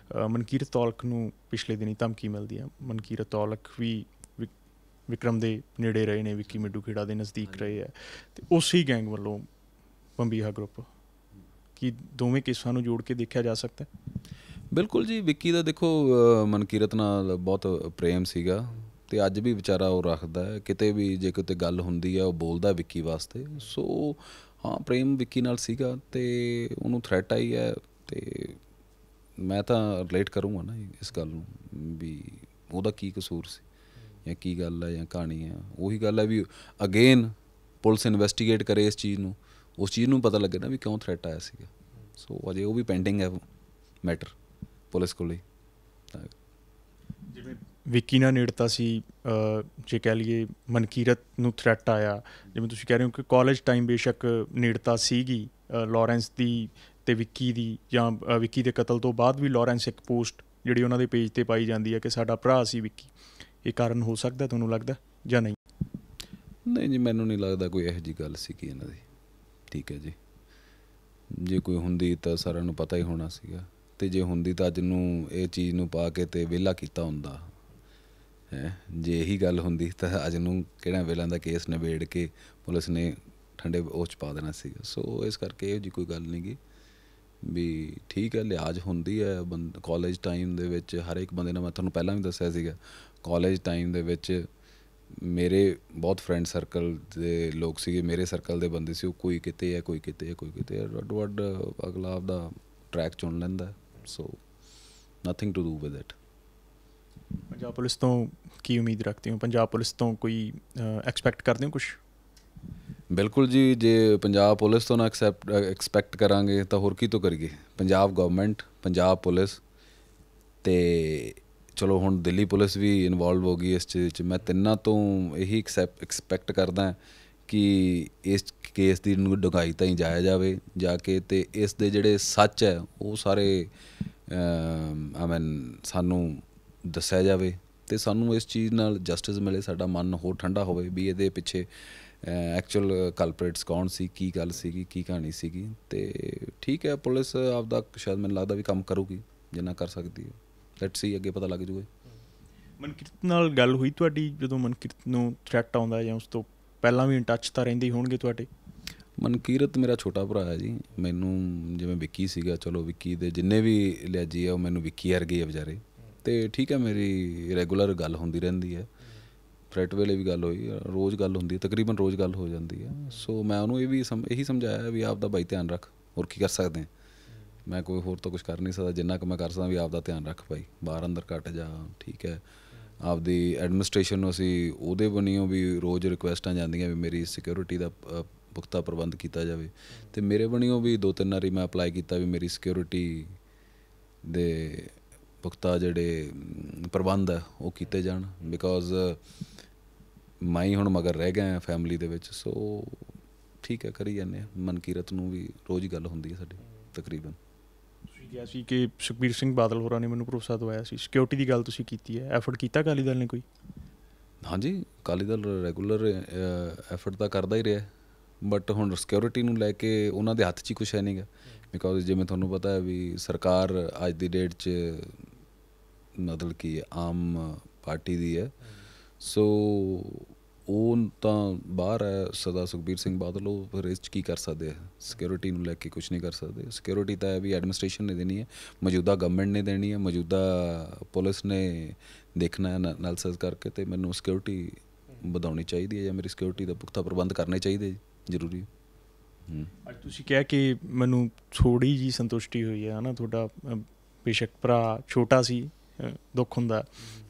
ਮਨਕੀਰਤ ਔਲਖ ਨੂੰ ਪਿਛਲੇ ਦਿਨੀ ਧਮਕੀ ਮਿਲਦੀ ਆ। ਮਨਕੀਰਤ ਔਲਖ ਵੀ ਵਿਕਰਮ ਦੇ ਨੇੜੇ ਰਹੇ ਨੇ, ਵਿੱਕੀ ਮਿੱਡੂ ਖੇੜਾ ਦੇ ਨਜ਼ਦੀਕ ਰਹੇ ਹੈ, ਅਤੇ ਉਸੇ ਗੈਂਗ ਵੱਲੋਂ ਬੰਬੀਹਾ ਗਰੁੱਪ। ਕੀ ਦੋਵੇਂ ਕੇਸਾਂ ਨੂੰ ਜੋੜ ਕੇ ਦੇਖਿਆ ਜਾ ਸਕਦਾ? ਬਿਲਕੁਲ ਜੀ। ਵਿੱਕੀ ਦਾ ਦੇਖੋ ਮਨਕੀਰਤ ਨਾਲ ਬਹੁਤ ਪ੍ਰੇਮ ਸੀਗਾ, ਅਤੇ ਅੱਜ ਵੀ ਵਿਚਾਰਾ ਉਹ ਰੱਖਦਾ ਹੈ। ਕਿਤੇ ਵੀ ਜੇ ਕਿਤੇ ਗੱਲ ਹੁੰਦੀ ਹੈ ਉਹ ਬੋਲਦਾ ਵਿੱਕੀ ਵਾਸਤੇ। ਸੋ ਹਾਂ, ਪ੍ਰੇਮ ਵਿੱਕੀ ਨਾਲ ਸੀਗਾ ਅਤੇ ਉਹਨੂੰ ਥ੍ਰੈਟ ਆਈ ਹੈ। ਅਤੇ ਮੈਂ ਤਾਂ ਰਿਲੇਟ ਕਰੂੰਗਾ ਨਾ ਇਸ ਗੱਲ ਨੂੰ ਵੀ ਉਹਦਾ ਕੀ ਕਸੂਰ ਸੀ ਜਾਂ ਕੀ ਗੱਲ ਹੈ ਜਾਂ ਕਹਾਣੀ ਹੈ। ਉਹੀ ਗੱਲ ਹੈ ਵੀ ਅਗੇਨ ਪੁਲਿਸ ਇਨਵੈਸਟੀਗੇਟ ਕਰੇ ਇਸ ਚੀਜ਼ ਨੂੰ, ਉਸ ਚੀਜ਼ ਨੂੰ ਪਤਾ ਲੱਗੇ ਨਾ ਵੀ ਕਿਉਂ ਥ੍ਰੈਟ ਆਇਆ ਸੀਗਾ। ਸੋ ਅਜੇ ਉਹ ਵੀ ਪੈਂਡਿੰਗ ਹੈ ਮੈਟਰ ਪੁਲਿਸ ਕੋਲ ਹੀ। ਜਿਵੇਂ ਵਿੱਕੀ ਨਾਲ ਨੇੜਤਾ ਸੀ, ਜੇ ਕਹਿ ਲਈਏ ਮਨਕੀਰਤ ਨੂੰ ਥ੍ਰੈਟ ਆਇਆ, ਜਿਵੇਂ ਤੁਸੀਂ ਕਹਿ ਰਹੇ ਹੋ ਕਿ ਕਾਲਜ ਟਾਈਮ ਬੇਸ਼ੱਕ ਨੇੜਤਾ ਸੀਗੀ ਲਾਰੈਂਸ ਦੀ ਅਤੇ ਵਿੱਕੀ ਦੀ, ਜਾਂ ਵਿੱਕੀ ਦੇ ਕਤਲ ਤੋਂ ਬਾਅਦ ਵੀ ਲਾਰੈਂਸ ਇੱਕ ਪੋਸਟ ਜਿਹੜੀ ਉਹਨਾਂ ਦੇ ਪੇਜ 'ਤੇ ਪਾਈ ਜਾਂਦੀ ਹੈ ਕਿ ਸਾਡਾ ਭਰਾ ਸੀ ਵਿੱਕੀ। ਇਹ ਕਾਰਨ ਹੋ ਸਕਦਾ ਤੁਹਾਨੂੰ ਲੱਗਦਾ ਜਾਂ ਨਹੀਂ? ਨਹੀਂ ਜੀ, ਮੈਨੂੰ ਨਹੀਂ ਲੱਗਦਾ ਕੋਈ ਇਹੋ ਜਿਹੀ ਗੱਲ ਸੀਗੀ ਇਹਨਾਂ ਦੀ। ਠੀਕ ਹੈ ਜੀ, ਜੇ ਕੋਈ ਹੁੰਦੀ ਤਾਂ ਸਾਰਿਆਂ ਨੂੰ ਪਤਾ ਹੀ ਹੋਣਾ ਸੀਗਾ, ਅਤੇ ਜੇ ਹੁੰਦੀ ਤਾਂ ਅੱਜ ਨੂੰ ਇਹ ਚੀਜ਼ ਨੂੰ ਪਾ ਕੇ ਅਤੇ ਵਿਹਲਾ ਕੀਤਾ ਹੁੰਦਾ ਹੈ। ਜੇ ਇਹੀ ਗੱਲ ਹੁੰਦੀ ਤਾਂ ਅੱਜ ਨੂੰ ਕਿਹੜਾ ਵਿਹਲਾਂ ਦਾ ਕੇਸ ਨਿਬੇੜ ਕੇ ਪੁਲਿਸ ਨੇ ਠੰਡੇ ਉਹ 'ਚ ਪਾ ਦੇਣਾ ਸੀਗਾ। ਸੋ ਇਸ ਕਰਕੇ ਇਹੋ ਜਿਹੀ ਕੋਈ ਗੱਲ ਨਹੀਂ ਗੀ ਵੀ। ਠੀਕ ਹੈ, ਲਿਹਾਜ਼ ਹੁੰਦੀ ਹੈ ਕਾਲਜ ਟਾਈਮ ਦੇ ਵਿੱਚ ਹਰ ਇੱਕ ਬੰਦੇ ਨਾਲ। ਮੈਂ ਤੁਹਾਨੂੰ ਪਹਿਲਾਂ ਵੀ ਦੱਸਿਆ ਸੀਗਾ, ਕਾਲਜ ਟਾਈਮ ਦੇ ਵਿੱਚ ਮੇਰੇ ਬਹੁਤ ਫਰੈਂਡ ਸਰਕਲ ਦੇ ਲੋਕ ਸੀਗੇ, ਮੇਰੇ ਸਰਕਲ ਦੇ ਬੰਦੇ ਸੀ। ਉਹ ਕੋਈ ਕਿਤੇ ਹੈ, ਕੋਈ ਕਿਤੇ ਹੈ, ਕੋਈ ਕਿਤੇ ਹੈ, ਅੱਡੋ ਅੱਡ ਅਗਲਾ ਆਪਦਾ ਟਰੈਕ ਚੁਣ ਲੈਂਦਾ। So nothing to do with it. Punjab police ਤੋਂ ਕੀ ਉਮੀਦ ਰੱਖਦੇ ਹੋ? ਪੰਜਾਬ ਪੁਲਿਸ ਤੋਂ ਕੋਈ ਐਕਸਪੈਕਟ ਕਰਦੇ ਹੋ ਕੁਛ? ਬਿਲਕੁਲ ਜੀ, ਜੇ ਪੰਜਾਬ ਪੁਲਿਸ ਤੋਂ ਨਾ ਐਕਸਪੈਕਟ ਕਰਾਂਗੇ ਤਾਂ ਹੋਰ ਕੀ ਤੋਂ ਕਰੀਏ? ਪੰਜਾਬ ਗਵਰਨਮੈਂਟ, ਪੰਜਾਬ ਪੁਲਿਸ, ਅਤੇ ਚਲੋ ਹੁਣ ਦਿੱਲੀ ਪੁਲਿਸ ਵੀ ਇਨਵੋਲਵ ਹੋ ਗਈ ਇਸ ਚੀਜ਼ 'ਚ। ਮੈਂ ਤਿੰਨਾਂ ਤੋਂ ਇਹੀ ਐਕਸਪੈਕਟ ਕਰਦਾ ਕਿ ਇਸ ਕੇਸ ਦੀ ਡੂੰਘਾਈ ਤਾਈਂ ਜਾਇਆ ਜਾਵੇ ਜਾ ਕੇ, ਅਤੇ ਇਸ ਦੇ ਜਿਹੜੇ ਸੱਚ ਹੈ ਉਹ ਸਾਰੇ ਸਾਨੂੰ ਦੱਸਿਆ ਜਾਵੇ, ਅਤੇ ਸਾਨੂੰ ਇਸ ਚੀਜ਼ ਨਾਲ ਜਸਟਿਸ ਮਿਲੇ। ਸਾਡਾ ਮਨ ਹੋਰ ਠੰਡਾ ਹੋਵੇ ਵੀ ਇਹਦੇ ਪਿੱਛੇ ਐਕਚੁਅਲ ਕਲਪਰੇਟਸ ਕੌਣ ਸੀ, ਕੀ ਗੱਲ ਸੀਗੀ, ਕੀ ਕਹਾਣੀ ਸੀਗੀ। ਅਤੇ ਠੀਕ ਹੈ, ਪੁਲਿਸ ਆਪਦਾ ਸ਼ਾਇਦ ਮੈਨੂੰ ਲੱਗਦਾ ਵੀ ਕੰਮ ਕਰੂਗੀ ਜਿੰਨਾ ਕਰ ਸਕਦੀ ਹੈ। ਲੈਟਸ ਸੀ, ਅੱਗੇ ਪਤਾ ਲੱਗ ਜੂਗਾ। ਮਨਕੀਰਤ ਨਾਲ ਗੱਲ ਹੋਈ ਤੁਹਾਡੀ ਜਦੋਂ ਮਨਕੀਰਤ ਨੂੰ ਥ੍ਰੈਟ ਆਉਂਦਾ, ਜਾਂ ਉਸ ਤੋਂ ਪਹਿਲਾਂ ਵੀ ਇਨ ਟੱਚ ਤਾਂ ਰਹਿੰਦੇ ਹੀ ਹੋਣਗੇ ਤੁਹਾਡੇ? ਮਨਕੀਰਤ ਮੇਰਾ ਛੋਟਾ ਭਰਾ ਹੈ ਜੀ। ਮੈਨੂੰ ਜਿਵੇਂ ਵਿੱਕੀ ਸੀਗਾ, ਚਲੋ ਵਿੱਕੀ ਦੇ ਜਿੰਨੇ ਵੀ ਲਿਆਜੀ ਆ ਉਹ ਮੈਨੂੰ ਵਿੱਕੀ ਵਰਗੇ ਆ ਵਿਚਾਰੇ। ਅਤੇ ਠੀਕ ਹੈ, ਮੇਰੀ ਰੈਗੂਲਰ ਗੱਲ ਹੁੰਦੀ ਰਹਿੰਦੀ ਹੈ। ਥ੍ਰੈਟ ਵੇਲੇ ਵੀ ਗੱਲ ਹੋਈ, ਰੋਜ਼ ਗੱਲ ਹੁੰਦੀ, ਤਕਰੀਬਨ ਰੋਜ਼ ਗੱਲ ਹੋ ਜਾਂਦੀ ਹੈ। ਸੋ ਮੈਂ ਉਹਨੂੰ ਇਹੀ ਸਮਝਾਇਆ ਵੀ ਆਪਦਾ ਬਾਈ ਧਿਆਨ ਰੱਖ, ਹੋਰ ਕੀ ਕਰ ਸਕਦੇ ਹਾਂ। ਮੈਂ ਕੋਈ ਹੋਰ ਤਾਂ ਕੁਛ ਕਰ ਨਹੀਂ ਸਕਦਾ। ਜਿੰਨਾ ਕੁ ਮੈਂ ਕਰ ਸਕਦਾ ਵੀ ਆਪ ਦਾ ਧਿਆਨ ਰੱਖ ਭਾਈ, ਬਾਹਰ ਅੰਦਰ ਘੱਟ ਜਾ, ਠੀਕ ਹੈ। ਆਪਦੀ ਐਡਮਿਨਿਸਟ੍ਰੇਸ਼ਨ ਨੂੰ ਅਸੀਂ ਉਹਦੇ ਬਣੀਓ ਵੀ ਰੋਜ਼ ਰਿਕੁਐਸਟਾਂ ਜਾਂਦੀਆਂ ਵੀ ਮੇਰੀ ਸਿਕਿਉਰਿਟੀ ਦਾ ਪੁਖਤਾ ਪ੍ਰਬੰਧ ਕੀਤਾ ਜਾਵੇ, ਅਤੇ ਮੇਰੇ ਬਣੀਓ ਵੀ 2-3 ਵਾਰੀ ਮੈਂ ਅਪਲਾਈ ਕੀਤਾ ਵੀ ਮੇਰੀ ਸਿਕਿਉਰਿਟੀ ਦੇ ਪੁਖਤਾ ਜਿਹੜੇ ਪ੍ਰਬੰਧ ਹੈ ਉਹ ਕੀਤੇ ਜਾਣ, ਬਿਕੋਜ਼ ਮੈਂ ਹੀ ਹੁਣ ਮਗਰ ਰਹਿ ਗਿਆ ਫੈਮਿਲੀ ਦੇ ਵਿੱਚ। ਸੋ ਠੀਕ ਹੈ, ਕਰੀ ਜਾਂਦੇ ਹਾਂ। ਮਨਕੀਰਤ ਨੂੰ ਵੀ ਰੋਜ਼ ਹੀ ਗੱਲ ਹੁੰਦੀ ਹੈ ਸਾਡੀ ਤਕਰੀਬਨ। ਤੁਸੀਂ ਕਿਹਾ ਸੀ ਕਿ ਸੁਖਬੀਰ ਸਿੰਘ ਬਾਦਲ ਹੋਰਾਂ ਨੇ ਮੈਨੂੰ ਭਰੋਸਾ ਦਵਾਇਆ ਸੀ, ਸਿਕਿਉਰਿਟੀ ਦੀ ਗੱਲ ਤੁਸੀਂ ਕੀਤੀ ਹੈ, ਐਫਰਟ ਕੀਤਾ ਅਕਾਲੀ ਦਲ ਨੇ ਕੋਈ? ਹਾਂਜੀ, ਅਕਾਲੀ ਦਲ ਰੈਗੂਲਰ ਐਫਰਟ ਤਾਂ ਕਰਦਾ ਹੀ ਰਿਹਾ, ਬਟ ਹੁਣ ਸਿਕਿਉਰਿਟੀ ਨੂੰ ਲੈ ਕੇ ਉਹਨਾਂ ਦੇ ਹੱਥ 'ਚ ਹੀ ਕੁਛ ਹੈ ਨਹੀਂ ਗਾ। ਬਿਕੋਜ਼ ਜਿਵੇਂ ਤੁਹਾਨੂੰ ਪਤਾ ਹੈ ਵੀ ਸਰਕਾਰ ਅੱਜ ਦੀ ਡੇਟ 'ਚ ਮਤਲਬ ਕਿ ਆਮ ਪਾਰਟੀ ਦੀ ਹੈ। ਸੋ ਉਹ ਤਾਂ ਬਾਹਰ ਹੈ ਸਦਾ ਸੁਖਬੀਰ ਸਿੰਘ ਬਾਦਲ, ਉਹ ਫਿਰ ਇਸ 'ਚ ਕੀ ਕਰ ਸਕਦੇ ਆ? ਸਿਕਿਉਰਿਟੀ ਨੂੰ ਲੈ ਕੇ ਕੁਛ ਨਹੀਂ ਕਰ ਸਕਦੇ। ਸਿਕਿਉਰਿਟੀ ਤਾਂ ਹੈ ਵੀ ਐਡਮਿਨਿਸਟ੍ਰੇਸ਼ਨ ਨੇ ਦੇਣੀ ਹੈ, ਮੌਜੂਦਾ ਗਵਰਨਮੈਂਟ ਨੇ ਦੇਣੀ ਹੈ, ਮੌਜੂਦਾ ਪੁਲਿਸ ਨੇ ਦੇਖਣਾ ਹੈ ਐਨਾਲਿਸਿਸ ਕਰਕੇ, ਅਤੇ ਮੈਨੂੰ ਸਿਕਿਉਰਿਟੀ ਵਧਾਉਣੀ ਚਾਹੀਦੀ ਹੈ ਜਾਂ ਮੇਰੀ ਸਿਕਿਉਰਿਟੀ ਦਾ ਪੁਖਤਾ ਪ੍ਰਬੰਧ ਕਰਨੇ ਚਾਹੀਦੇ, ਜ਼ਰੂਰੀ। ਅੱਜ ਤੁਸੀਂ ਕਿਹਾ ਕਿ ਮੈਨੂੰ ਥੋੜ੍ਹੀ ਜਿਹੀ ਸੰਤੁਸ਼ਟੀ ਹੋਈ ਹੈ ਨਾ, ਤੁਹਾਡਾ ਬੇਸ਼ੱਕ ਭਰਾ ਛੋਟਾ ਸੀ, ਦੁੱਖ ਹੁੰਦਾ,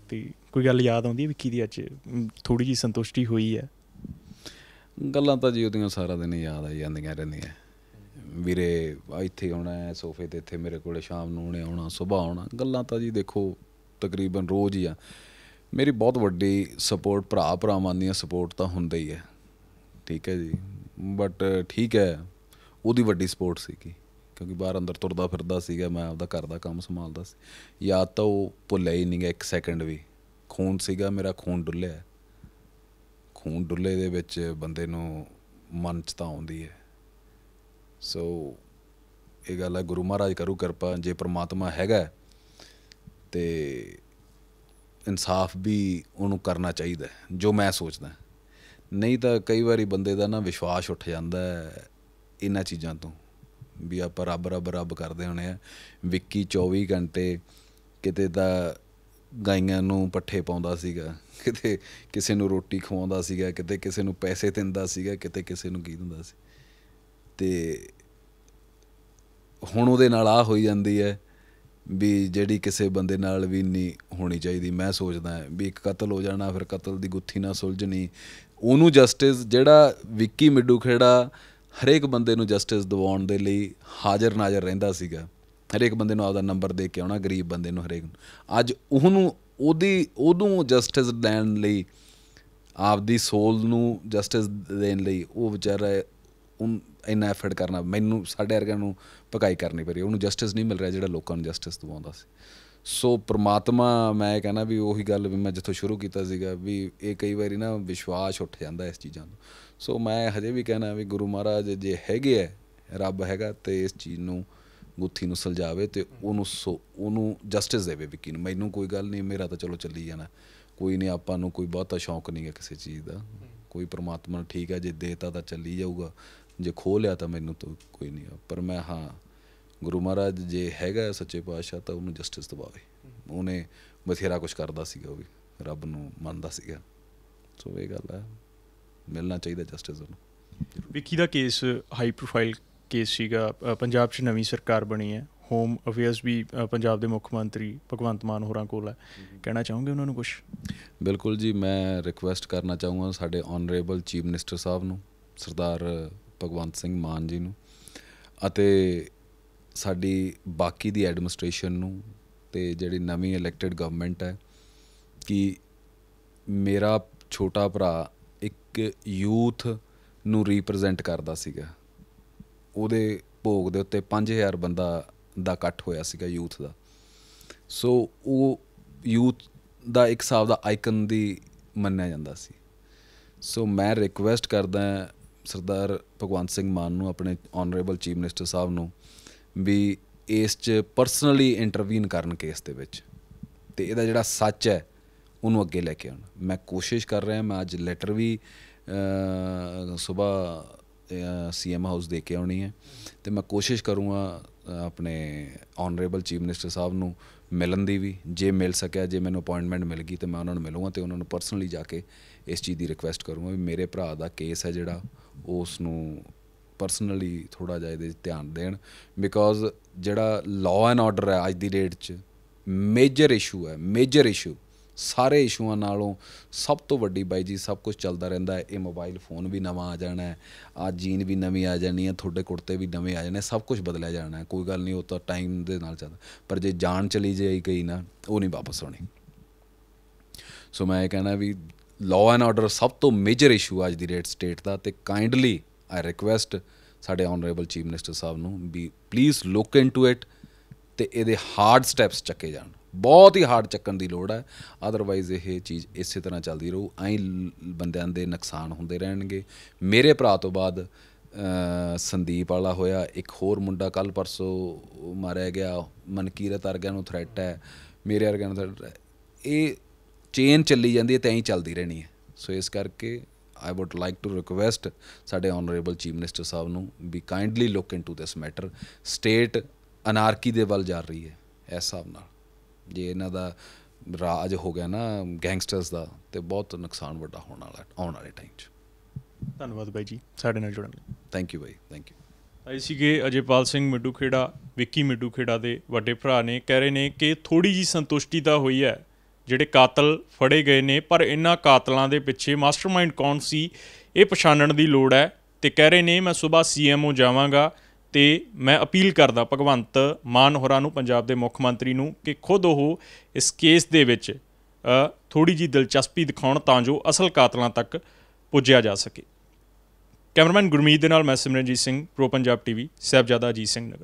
ਅਤੇ ਕੋਈ ਗੱਲ ਯਾਦ ਆਉਂਦੀ ਹੈ ਵਿੱਕੀ ਦੀ ਅੱਜ ਥੋੜ੍ਹੀ ਜਿਹੀ ਸੰਤੁਸ਼ਟੀ ਹੋਈ ਹੈ? ਗੱਲਾਂ ਤਾਂ ਜੀ ਉਹਦੀਆਂ ਸਾਰਾ ਦਿਨ ਯਾਦ ਆਈ ਜਾਂਦੀਆਂ ਰਹਿੰਦੀਆਂ। ਵੀਰੇ ਇੱਥੇ ਆਉਣਾ, ਸੋਫੇ 'ਤੇ ਇੱਥੇ ਮੇਰੇ ਕੋਲ ਸ਼ਾਮ ਨੂੰ ਉਹਨੇ ਆਉਣਾ, ਸੁਬਾਹ ਆਉਣਾ। ਗੱਲਾਂ ਤਾਂ ਜੀ ਦੇਖੋ ਤਕਰੀਬਨ ਰੋਜ਼ ਹੀ ਆ। ਮੇਰੀ ਬਹੁਤ ਵੱਡੀ ਸਪੋਰਟ ਭਰਾਵਾਂ ਦੀਆਂ ਸਪੋਰਟ ਤਾਂ ਹੁੰਦਾ ਹੀ ਹੈ, ਠੀਕ ਹੈ ਜੀ। ਬਟ ਠੀਕ ਹੈ, ਉਹਦੀ ਵੱਡੀ ਸਪੋਰਟ ਸੀਗੀ ਕਿਉਂਕਿ ਬਾਹਰ ਅੰਦਰ ਤੁਰਦਾ ਫਿਰਦਾ ਸੀਗਾ, ਮੈਂ ਆਪਦਾ ਘਰ ਦਾ ਕੰਮ ਸੰਭਾਲਦਾ ਸੀ। ਯਾਦ ਤਾਂ ਉਹ ਭੁੱਲਿਆ ਹੀ ਨਹੀਂ ਗਾ ਇੱਕ ਸੈਕਿੰਡ ਵੀ। ਖੂਨ ਸੀਗਾ ਮੇਰਾ, ਖੂਨ ਡੁੱਲਿਆ। ਖੂਨ ਡੁੱਲੇ ਦੇ ਵਿੱਚ ਬੰਦੇ ਨੂੰ ਮਨ 'ਚ ਤਾਂ ਆਉਂਦੀ ਹੈ। ਸੋ ਇਹ ਗੱਲ ਹੈ, ਗੁਰੂ ਮਹਾਰਾਜ ਕਰੂ ਕਿਰਪਾ। ਜੇ ਪ੍ਰਮਾਤਮਾ ਹੈਗਾ ਅਤੇ ਇਨਸਾਫ ਵੀ ਉਹਨੂੰ ਕਰਨਾ ਚਾਹੀਦਾ, ਜੋ ਮੈਂ ਸੋਚਦਾ। ਨਹੀਂ ਤਾਂ ਕਈ ਵਾਰੀ ਬੰਦੇ ਦਾ ਨਾ ਵਿਸ਼ਵਾਸ ਉੱਠ ਜਾਂਦਾ ਇਹਨਾਂ ਚੀਜ਼ਾਂ ਤੋਂ ਵੀ ਆਪਾਂ ਰੱਬ ਰੱਬ ਰੱਬ ਕਰਦੇ ਹੋਣੇ ਆ। ਵਿੱਕੀ 24 ਘੰਟੇ ਕਿਤੇ ਤਾਂ ਗਾਈਆਂ ਨੂੰ ਪੱਠੇ ਪਾਉਂਦਾ ਸੀਗਾ, ਕਿਤੇ ਕਿਸੇ ਨੂੰ ਰੋਟੀ ਖਵਾਉਂਦਾ ਸੀਗਾ, ਕਿਤੇ ਕਿਸੇ ਨੂੰ ਪੈਸੇ ਦਿੰਦਾ ਸੀਗਾ, ਕਿਤੇ ਕਿਸੇ ਨੂੰ ਕੀ ਦਿੰਦਾ ਸੀ। ਅਤੇ ਹੁਣ ਉਹਦੇ ਨਾਲ ਆਹ ਹੋਈ ਜਾਂਦੀ ਹੈ ਵੀ ਜਿਹੜੀ ਕਿਸੇ ਬੰਦੇ ਨਾਲ ਵੀ ਨਹੀਂ ਹੋਣੀ ਚਾਹੀਦੀ। ਮੈਂ ਸੋਚਦਾ ਵੀ ਇੱਕ ਕਤਲ ਹੋ ਜਾਣਾ, ਫਿਰ ਕਤਲ ਦੀ ਗੁੱਥੀ ਨਾ ਸੁਲਝਣੀ, ਉਹਨੂੰ ਜਸਟਿਸ ਜਿਹੜਾ ਵਿੱਕੀ ਮਿੱਡੂ ਖੇੜਾ ਹਰੇਕ ਬੰਦੇ ਨੂੰ ਜਸਟਿਸ ਦਿਵਾਉਣ ਦੇ ਲਈ ਹਾਜ਼ਰ ਨਾਜ਼ਰ ਰਹਿੰਦਾ ਸੀਗਾ। ਹਰੇਕ ਬੰਦੇ ਨੂੰ ਆਪਦਾ ਨੰਬਰ ਦੇ ਕੇ ਆਉਣਾ, ਗਰੀਬ ਬੰਦੇ ਨੂੰ, ਹਰੇਕ ਨੂੰ। ਅੱਜ ਉਹਨੂੰ ਜਸਟਿਸ ਦੇਣ ਲਈ, ਆਪਦੀ ਸੋਲ ਨੂੰ ਜਸਟਿਸ ਦੇਣ ਲਈ ਉਹ ਵਿਚਾਰਾ ਇੰਨਾ ਐਫਰਟ ਕਰਨਾ, ਮੈਨੂੰ ਸਾਡੇ ਵਰਗਿਆਂ ਨੂੰ ਭਕਾਈ ਕਰਨੀ ਪਈ। ਉਹਨੂੰ ਜਸਟਿਸ ਨਹੀਂ ਮਿਲ ਰਿਹਾ ਜਿਹੜਾ ਲੋਕਾਂ ਨੂੰ ਜਸਟਿਸ ਦਿਵਾਉਂਦਾ ਸੀ। ਸੋ ਪ੍ਰਮਾਤਮਾ, ਮੈਂ ਕਹਿੰਦਾ ਵੀ ਉਹੀ ਗੱਲ ਵੀ ਮੈਂ ਜਿੱਥੋਂ ਸ਼ੁਰੂ ਕੀਤਾ ਸੀਗਾ ਵੀ ਇਹ ਕਈ ਵਾਰੀ ਨਾ ਵਿਸ਼ਵਾਸ ਉੱਠ ਜਾਂਦਾ ਇਸ ਚੀਜ਼ਾਂ ਤੋਂ। ਸੋ ਮੈਂ ਹਜੇ ਵੀ ਕਹਿਣਾ ਵੀ ਗੁਰੂ ਮਹਾਰਾਜ ਜੇ ਹੈਗੇ ਹੈ, ਰੱਬ ਹੈਗਾ, ਅਤੇ ਇਸ ਚੀਜ਼ ਨੂੰ ਗੁੱਥੀ ਨੂੰ ਸੁਲਝਾਵੇ ਅਤੇ ਉਹਨੂੰ ਜਸਟਿਸ ਦੇਵੇ ਵਿੱਕੀ ਨੂੰ। ਮੈਨੂੰ ਕੋਈ ਗੱਲ ਨਹੀਂ, ਮੇਰਾ ਤਾਂ ਚਲੋ ਚੱਲੀ ਜਾਣਾ, ਕੋਈ ਨਹੀਂ। ਆਪਾਂ ਨੂੰ ਕੋਈ ਬਹੁਤਾ ਸ਼ੌਂਕ ਨਹੀਂ ਹੈ ਕਿਸੇ ਚੀਜ਼ ਦਾ। ਕੋਈ ਪ੍ਰਮਾਤਮਾ ਠੀਕ ਹੈ, ਜੇ ਦੇਤਾ ਤਾਂ ਚੱਲੀ ਜਾਊਗਾ, ਜੇ ਖੋਹ ਲਿਆ ਤਾਂ ਮੈਨੂੰ ਤਾਂ ਕੋਈ ਨਹੀਂ। ਪਰ ਮੈਂ ਹਾਂ, ਗੁਰੂ ਮਹਾਰਾਜ ਜੇ ਹੈਗਾ ਸੱਚੇ ਪਾਤਸ਼ਾਹ ਤਾਂ ਉਹਨੂੰ ਜਸਟਿਸ ਦਿਵਾਵੇ। ਉਹਨੇ ਬਥੇਰਾ ਕੁਛ ਕਰਦਾ ਸੀਗਾ, ਉਹ ਵੀ ਰੱਬ ਨੂੰ ਮੰਨਦਾ ਸੀਗਾ। ਸੋ ਇਹ ਗੱਲ ਹੈ, ਮਿਲਣਾ ਚਾਹੀਦਾ ਜਸਟਿਸ ਉਹਨੂੰ। ਵਿੱਕੀ ਦਾ ਕੇਸ ਹਾਈ ਪ੍ਰੋਫਾਈਲ ਕੇਸ ਸੀਗਾ। ਪੰਜਾਬ 'ਚ ਨਵੀਂ ਸਰਕਾਰ ਬਣੀ ਹੈ, ਹੋਮ ਅਫੇਅਰਸ ਵੀ ਪੰਜਾਬ ਦੇ ਮੁੱਖ ਮੰਤਰੀ ਭਗਵੰਤ ਮਾਨ ਹੋਰਾਂ ਕੋਲ ਹੈ। ਕਹਿਣਾ ਚਾਹੋਗੇ ਉਹਨਾਂ ਨੂੰ ਕੁਛ? ਬਿਲਕੁਲ ਜੀ, ਮੈਂ ਰਿਕੁਐਸਟ ਕਰਨਾ ਚਾਹੂੰਗਾ ਸਾਡੇ ਔਨਰੇਬਲ ਚੀਫ ਮਿਨਿਸਟਰ ਸਾਹਿਬ ਨੂੰ, ਸਰਦਾਰ ਭਗਵੰਤ ਸਿੰਘ ਮਾਨ ਜੀ ਨੂੰ, ਅਤੇ ਸਾਡੀ ਬਾਕੀ ਦੀ ਐਡਮਿਨਿਸਟ੍ਰੇਸ਼ਨ ਨੂੰ, ਅਤੇ ਜਿਹੜੀ ਨਵੀਂ ਇਲੈਕਟਿਡ ਗਵਰਨਮੈਂਟ ਹੈ, ਕਿ ਮੇਰਾ ਛੋਟਾ ਭਰਾ ਇੱਕ ਯੂਥ ਨੂੰ ਰੀਪ੍ਰਜੈਂਟ ਕਰਦਾ ਸੀਗਾ। ਉਹਦੇ ਭੋਗ ਦੇ ਉੱਤੇ 5000 ਬੰਦਾ ਦਾ ਇਕੱਠ ਹੋਇਆ ਸੀਗਾ ਯੂਥ ਦਾ। ਸੋ ਉਹ ਯੂਥ ਦਾ ਇੱਕ ਹਿਸਾਬ ਦਾ ਆਈਕਨ ਦੀ ਮੰਨਿਆ ਜਾਂਦਾ ਸੀ। ਸੋ ਮੈਂ ਰਿਕੁਐਸਟ ਕਰਦਾ ਸਰਦਾਰ ਭਗਵੰਤ ਸਿੰਘ ਮਾਨ ਨੂੰ, ਆਪਣੇ ਔਨਰੇਬਲ ਚੀਫ ਮਿਨਿਸਟਰ ਸਾਹਿਬ ਨੂੰ, ਵੀ ਇਸ 'ਚ ਪਰਸਨਲੀ ਇੰਟਰਵੀਨ ਕਰਨ ਕੇਸ ਦੇ ਵਿੱਚ, ਅਤੇ ਇਹਦਾ ਜਿਹੜਾ ਸੱਚ ਹੈ ਉਹਨੂੰ ਅੱਗੇ ਲੈ ਕੇ ਆਉਣ। ਮੈਂ ਕੋਸ਼ਿਸ਼ ਕਰ ਰਿਹਾ, ਮੈਂ ਅੱਜ ਲੈਟਰ ਵੀ ਸੁਬਾਹ CM ਹਾਊਸ ਦੇ ਕੇ ਆਉਣੀ ਹੈ, ਅਤੇ ਮੈਂ ਕੋਸ਼ਿਸ਼ ਕਰੂੰਗਾ ਆਪਣੇ ਔਨਰੇਬਲ ਚੀਫ ਮਿਨਿਸਟਰ ਸਾਹਿਬ ਨੂੰ ਮਿਲਣ ਦੀ ਵੀ। ਜੇ ਮਿਲ ਸਕਿਆ, ਜੇ ਮੈਨੂੰ ਅਪੋਇੰਟਮੈਂਟ ਮਿਲ ਗਈ ਤਾਂ ਮੈਂ ਉਹਨਾਂ ਨੂੰ ਮਿਲੂੰਗਾ, ਅਤੇ ਉਹਨਾਂ ਨੂੰ ਪਰਸਨਲੀ ਜਾ ਕੇ ਇਸ ਚੀਜ਼ ਦੀ ਰਿਕੁਐਸਟ ਕਰੂੰਗਾ ਵੀ ਮੇਰੇ ਭਰਾ ਦਾ ਕੇਸ ਹੈ ਜਿਹੜਾ, ਉਸ ਨੂੰ ਪਰਸਨਲੀ ਥੋੜ੍ਹਾ ਜਿਹਾ ਇਹਦੇ 'ਚ ਧਿਆਨ ਦੇਣ, ਬਿਕੋਜ਼ ਜਿਹੜਾ ਲਾਅ ਐਂਡ ਆਰਡਰ ਹੈ ਅੱਜ ਦੀ ਡੇਟ 'ਚ ਮੇਜਰ ਇਸ਼ੂ ਹੈ, ਮੇਜਰ ਇਸ਼ੂ। ਸਾਰੇ ਇਸ਼ੂਆਂ ਨਾਲੋਂ ਸਭ ਤੋਂ ਵੱਡੀ ਬਾਈ ਜੀ, ਸਭ ਕੁਛ ਚੱਲਦਾ ਰਹਿੰਦਾ ਹੈ, ਇਹ ਮੋਬਾਈਲ ਫੋਨ ਵੀ ਨਵਾਂ ਆ ਜਾਣਾ ਹੈ, ਆਹ ਜੀਨ ਵੀ ਨਵੀਂ ਆ ਜਾਣੀ ਹੈ, ਤੁਹਾਡੇ ਕੁੜਤੇ ਵੀ ਨਵੇਂ ਆ ਜਾਣੇ, ਸਭ ਕੁਛ ਬਦਲਿਆ ਜਾਣਾ ਹੈ, ਕੋਈ ਗੱਲ ਨਹੀਂ, ਉਹ ਤਾਂ ਟਾਈਮ ਦੇ ਨਾਲ ਚੱਲਦਾ। ਪਰ ਜੇ ਜਾਨ ਚਲੀ ਜਾਈ ਗਈ ਨਾ, ਉਹ ਨਹੀਂ ਵਾਪਸ ਆਉਣੀ। ਸੋ ਮੈਂ ਇਹ ਕਹਿਣਾ ਵੀ ਲਾਅ ਐਂਡ ਆਰਡਰ ਸਭ ਤੋਂ ਮੇਜਰ ਇਸ਼ੂ ਅੱਜ ਦੀ ਡੇਟ ਸਟੇਟ ਦਾ, ਅਤੇ ਕਾਈਂਡਲੀ ਆਈ ਰਿਕੁਐਸਟ ਸਾਡੇ ਆਨਰੇਬਲ ਚੀਫ ਮਿਨਿਸਟਰ ਸਾਹਿਬ ਨੂੰ ਵੀ ਪਲੀਜ਼ ਲੁੱਕ ਇਨਟੂ ਇਟ, ਅਤੇ ਇਹਦੇ ਹਾਰਡ ਸਟੈਪਸ ਚੱਕੇ ਜਾਣ, ਬਹੁਤ ਹੀ ਹਾਰਡ ਚੱਕਣ ਦੀ ਲੋੜ ਹੈ। ਅਦਰਵਾਈਜ਼ ਇਹ ਚੀਜ਼ ਇਸੇ ਤਰ੍ਹਾਂ ਚੱਲਦੀ ਰਹੂ, ਐਂ ਬੰਦਿਆਂ ਦੇ ਨੁਕਸਾਨ ਹੁੰਦੇ ਰਹਿਣਗੇ। ਮੇਰੇ ਭਰਾ ਤੋਂ ਬਾਅਦ ਸੰਦੀਪ ਵਾਲਾ ਹੋਇਆ, ਇੱਕ ਹੋਰ ਮੁੰਡਾ ਕੱਲ੍ਹ ਪਰਸੋਂ ਮਾਰਿਆ ਗਿਆ, ਮਨਕੀਰਤ ਵਰਗਿਆਂ ਨੂੰ ਥ੍ਰੈਟ ਹੈ, ਮੇਰੇ ਵਰਗਿਆਂ ਨੂੰ ਥ੍ਰੈਟ ਹੈ। ਇਹ ਚੇਨ ਚੱਲੀ ਜਾਂਦੀ ਹੈ ਅਤੇ ਐਂ ਚੱਲਦੀ ਰਹਿਣੀ ਹੈ। ਸੋ ਇਸ ਕਰਕੇ I would like to request ਸਾਡੇ ਆਨਰੇਬਲ ਚੀਫ ਮਿਨਿਸਟਰ ਸਾਹਿਬ ਨੂੰ ਵੀ kindly look into this matter. State anarchy ਦੇ ਵੱਲ ਜਾ ਰਹੀ ਹੈ ਇਸ ਹਿਸਾਬ ਨਾਲ, ਜੇ ਇਹਨਾਂ ਦਾ ਰਾਜ ਹੋ ਗਿਆ ਨਾ ਗੈਂਗਸਟਰਸ ਦਾ, ਅਤੇ ਬਹੁਤ ਨੁਕਸਾਨ ਵੱਡਾ ਹੋਣ ਵਾਲਾ ਆਉਣ ਵਾਲੇ ਟਾਈਮ 'ਚ। ਧੰਨਵਾਦ ਬਾਈ ਜੀ ਸਾਡੇ ਨਾਲ ਜੁੜਨ ਲਈ। ਥੈਂਕ ਯੂ ਬਾਈ, ਥੈਂਕ ਯੂ। ਆਏ ਸੀਗੇ ਅਜੇਪਾਲ ਸਿੰਘ ਮਿੱਡੂ ਖੇੜਾ, ਵਿੱਕੀ ਮਿੱਡੂ ਖੇੜਾ ਦੇ ਵੱਡੇ ਭਰਾ ਨੇ, ਕਹਿ ਰਹੇ ਨੇ ਕਿ ਥੋੜ੍ਹੀ ਜਿਹੀ ਸੰਤੁਸ਼ਟੀ ਤਾਂ ਹੋਈ ਹੈ, ਜਿਹੜੇ ਕਾਤਲ ਫੜੇ ਗਏ ਨੇ, ਪਰ ਇਹਨਾਂ ਕਾਤਲਾਂ ਦੇ ਪਿੱਛੇ ਮਾਸਟਰਮਾਈਂਡ ਕੌਣ ਸੀ ਇਹ ਪਛਾਣਨ ਦੀ ਲੋੜ ਹੈ। ਅਤੇ ਕਹਿ ਰਹੇ ਨੇ ਮੈਂ ਸੁਬਾਹ CMO ਜਾਵਾਂਗਾ, ਅਤੇ ਮੈਂ ਅਪੀਲ ਕਰਦਾ ਭਗਵੰਤ ਮਾਨ ਹੋਰਾਂ ਨੂੰ, ਪੰਜਾਬ ਦੇ ਮੁੱਖ ਮੰਤਰੀ ਨੂੰ, ਕਿ ਖੁਦ ਉਹ ਇਸ ਕੇਸ ਦੇ ਵਿੱਚ ਥੋੜ੍ਹੀ ਜਿਹੀ ਦਿਲਚਸਪੀ ਦਿਖਾਉਣ ਤਾਂ ਜੋ ਅਸਲ ਕਾਤਲਾਂ ਤੱਕ ਪੁੱਜਿਆ ਜਾ ਸਕੇ। ਕੈਮਰਾਮੈਨ ਗੁਰਮੀਤ ਦੇ ਨਾਲ ਮੈਂ ਸਿਮਰਨਜੀਤ ਸਿੰਘ, ਪ੍ਰੋ ਪੰਜਾਬ TV, ਸਾਹਿਬਜ਼ਾਦਾ ਅਜੀਤ ਸਿੰਘ ਨਗਰ।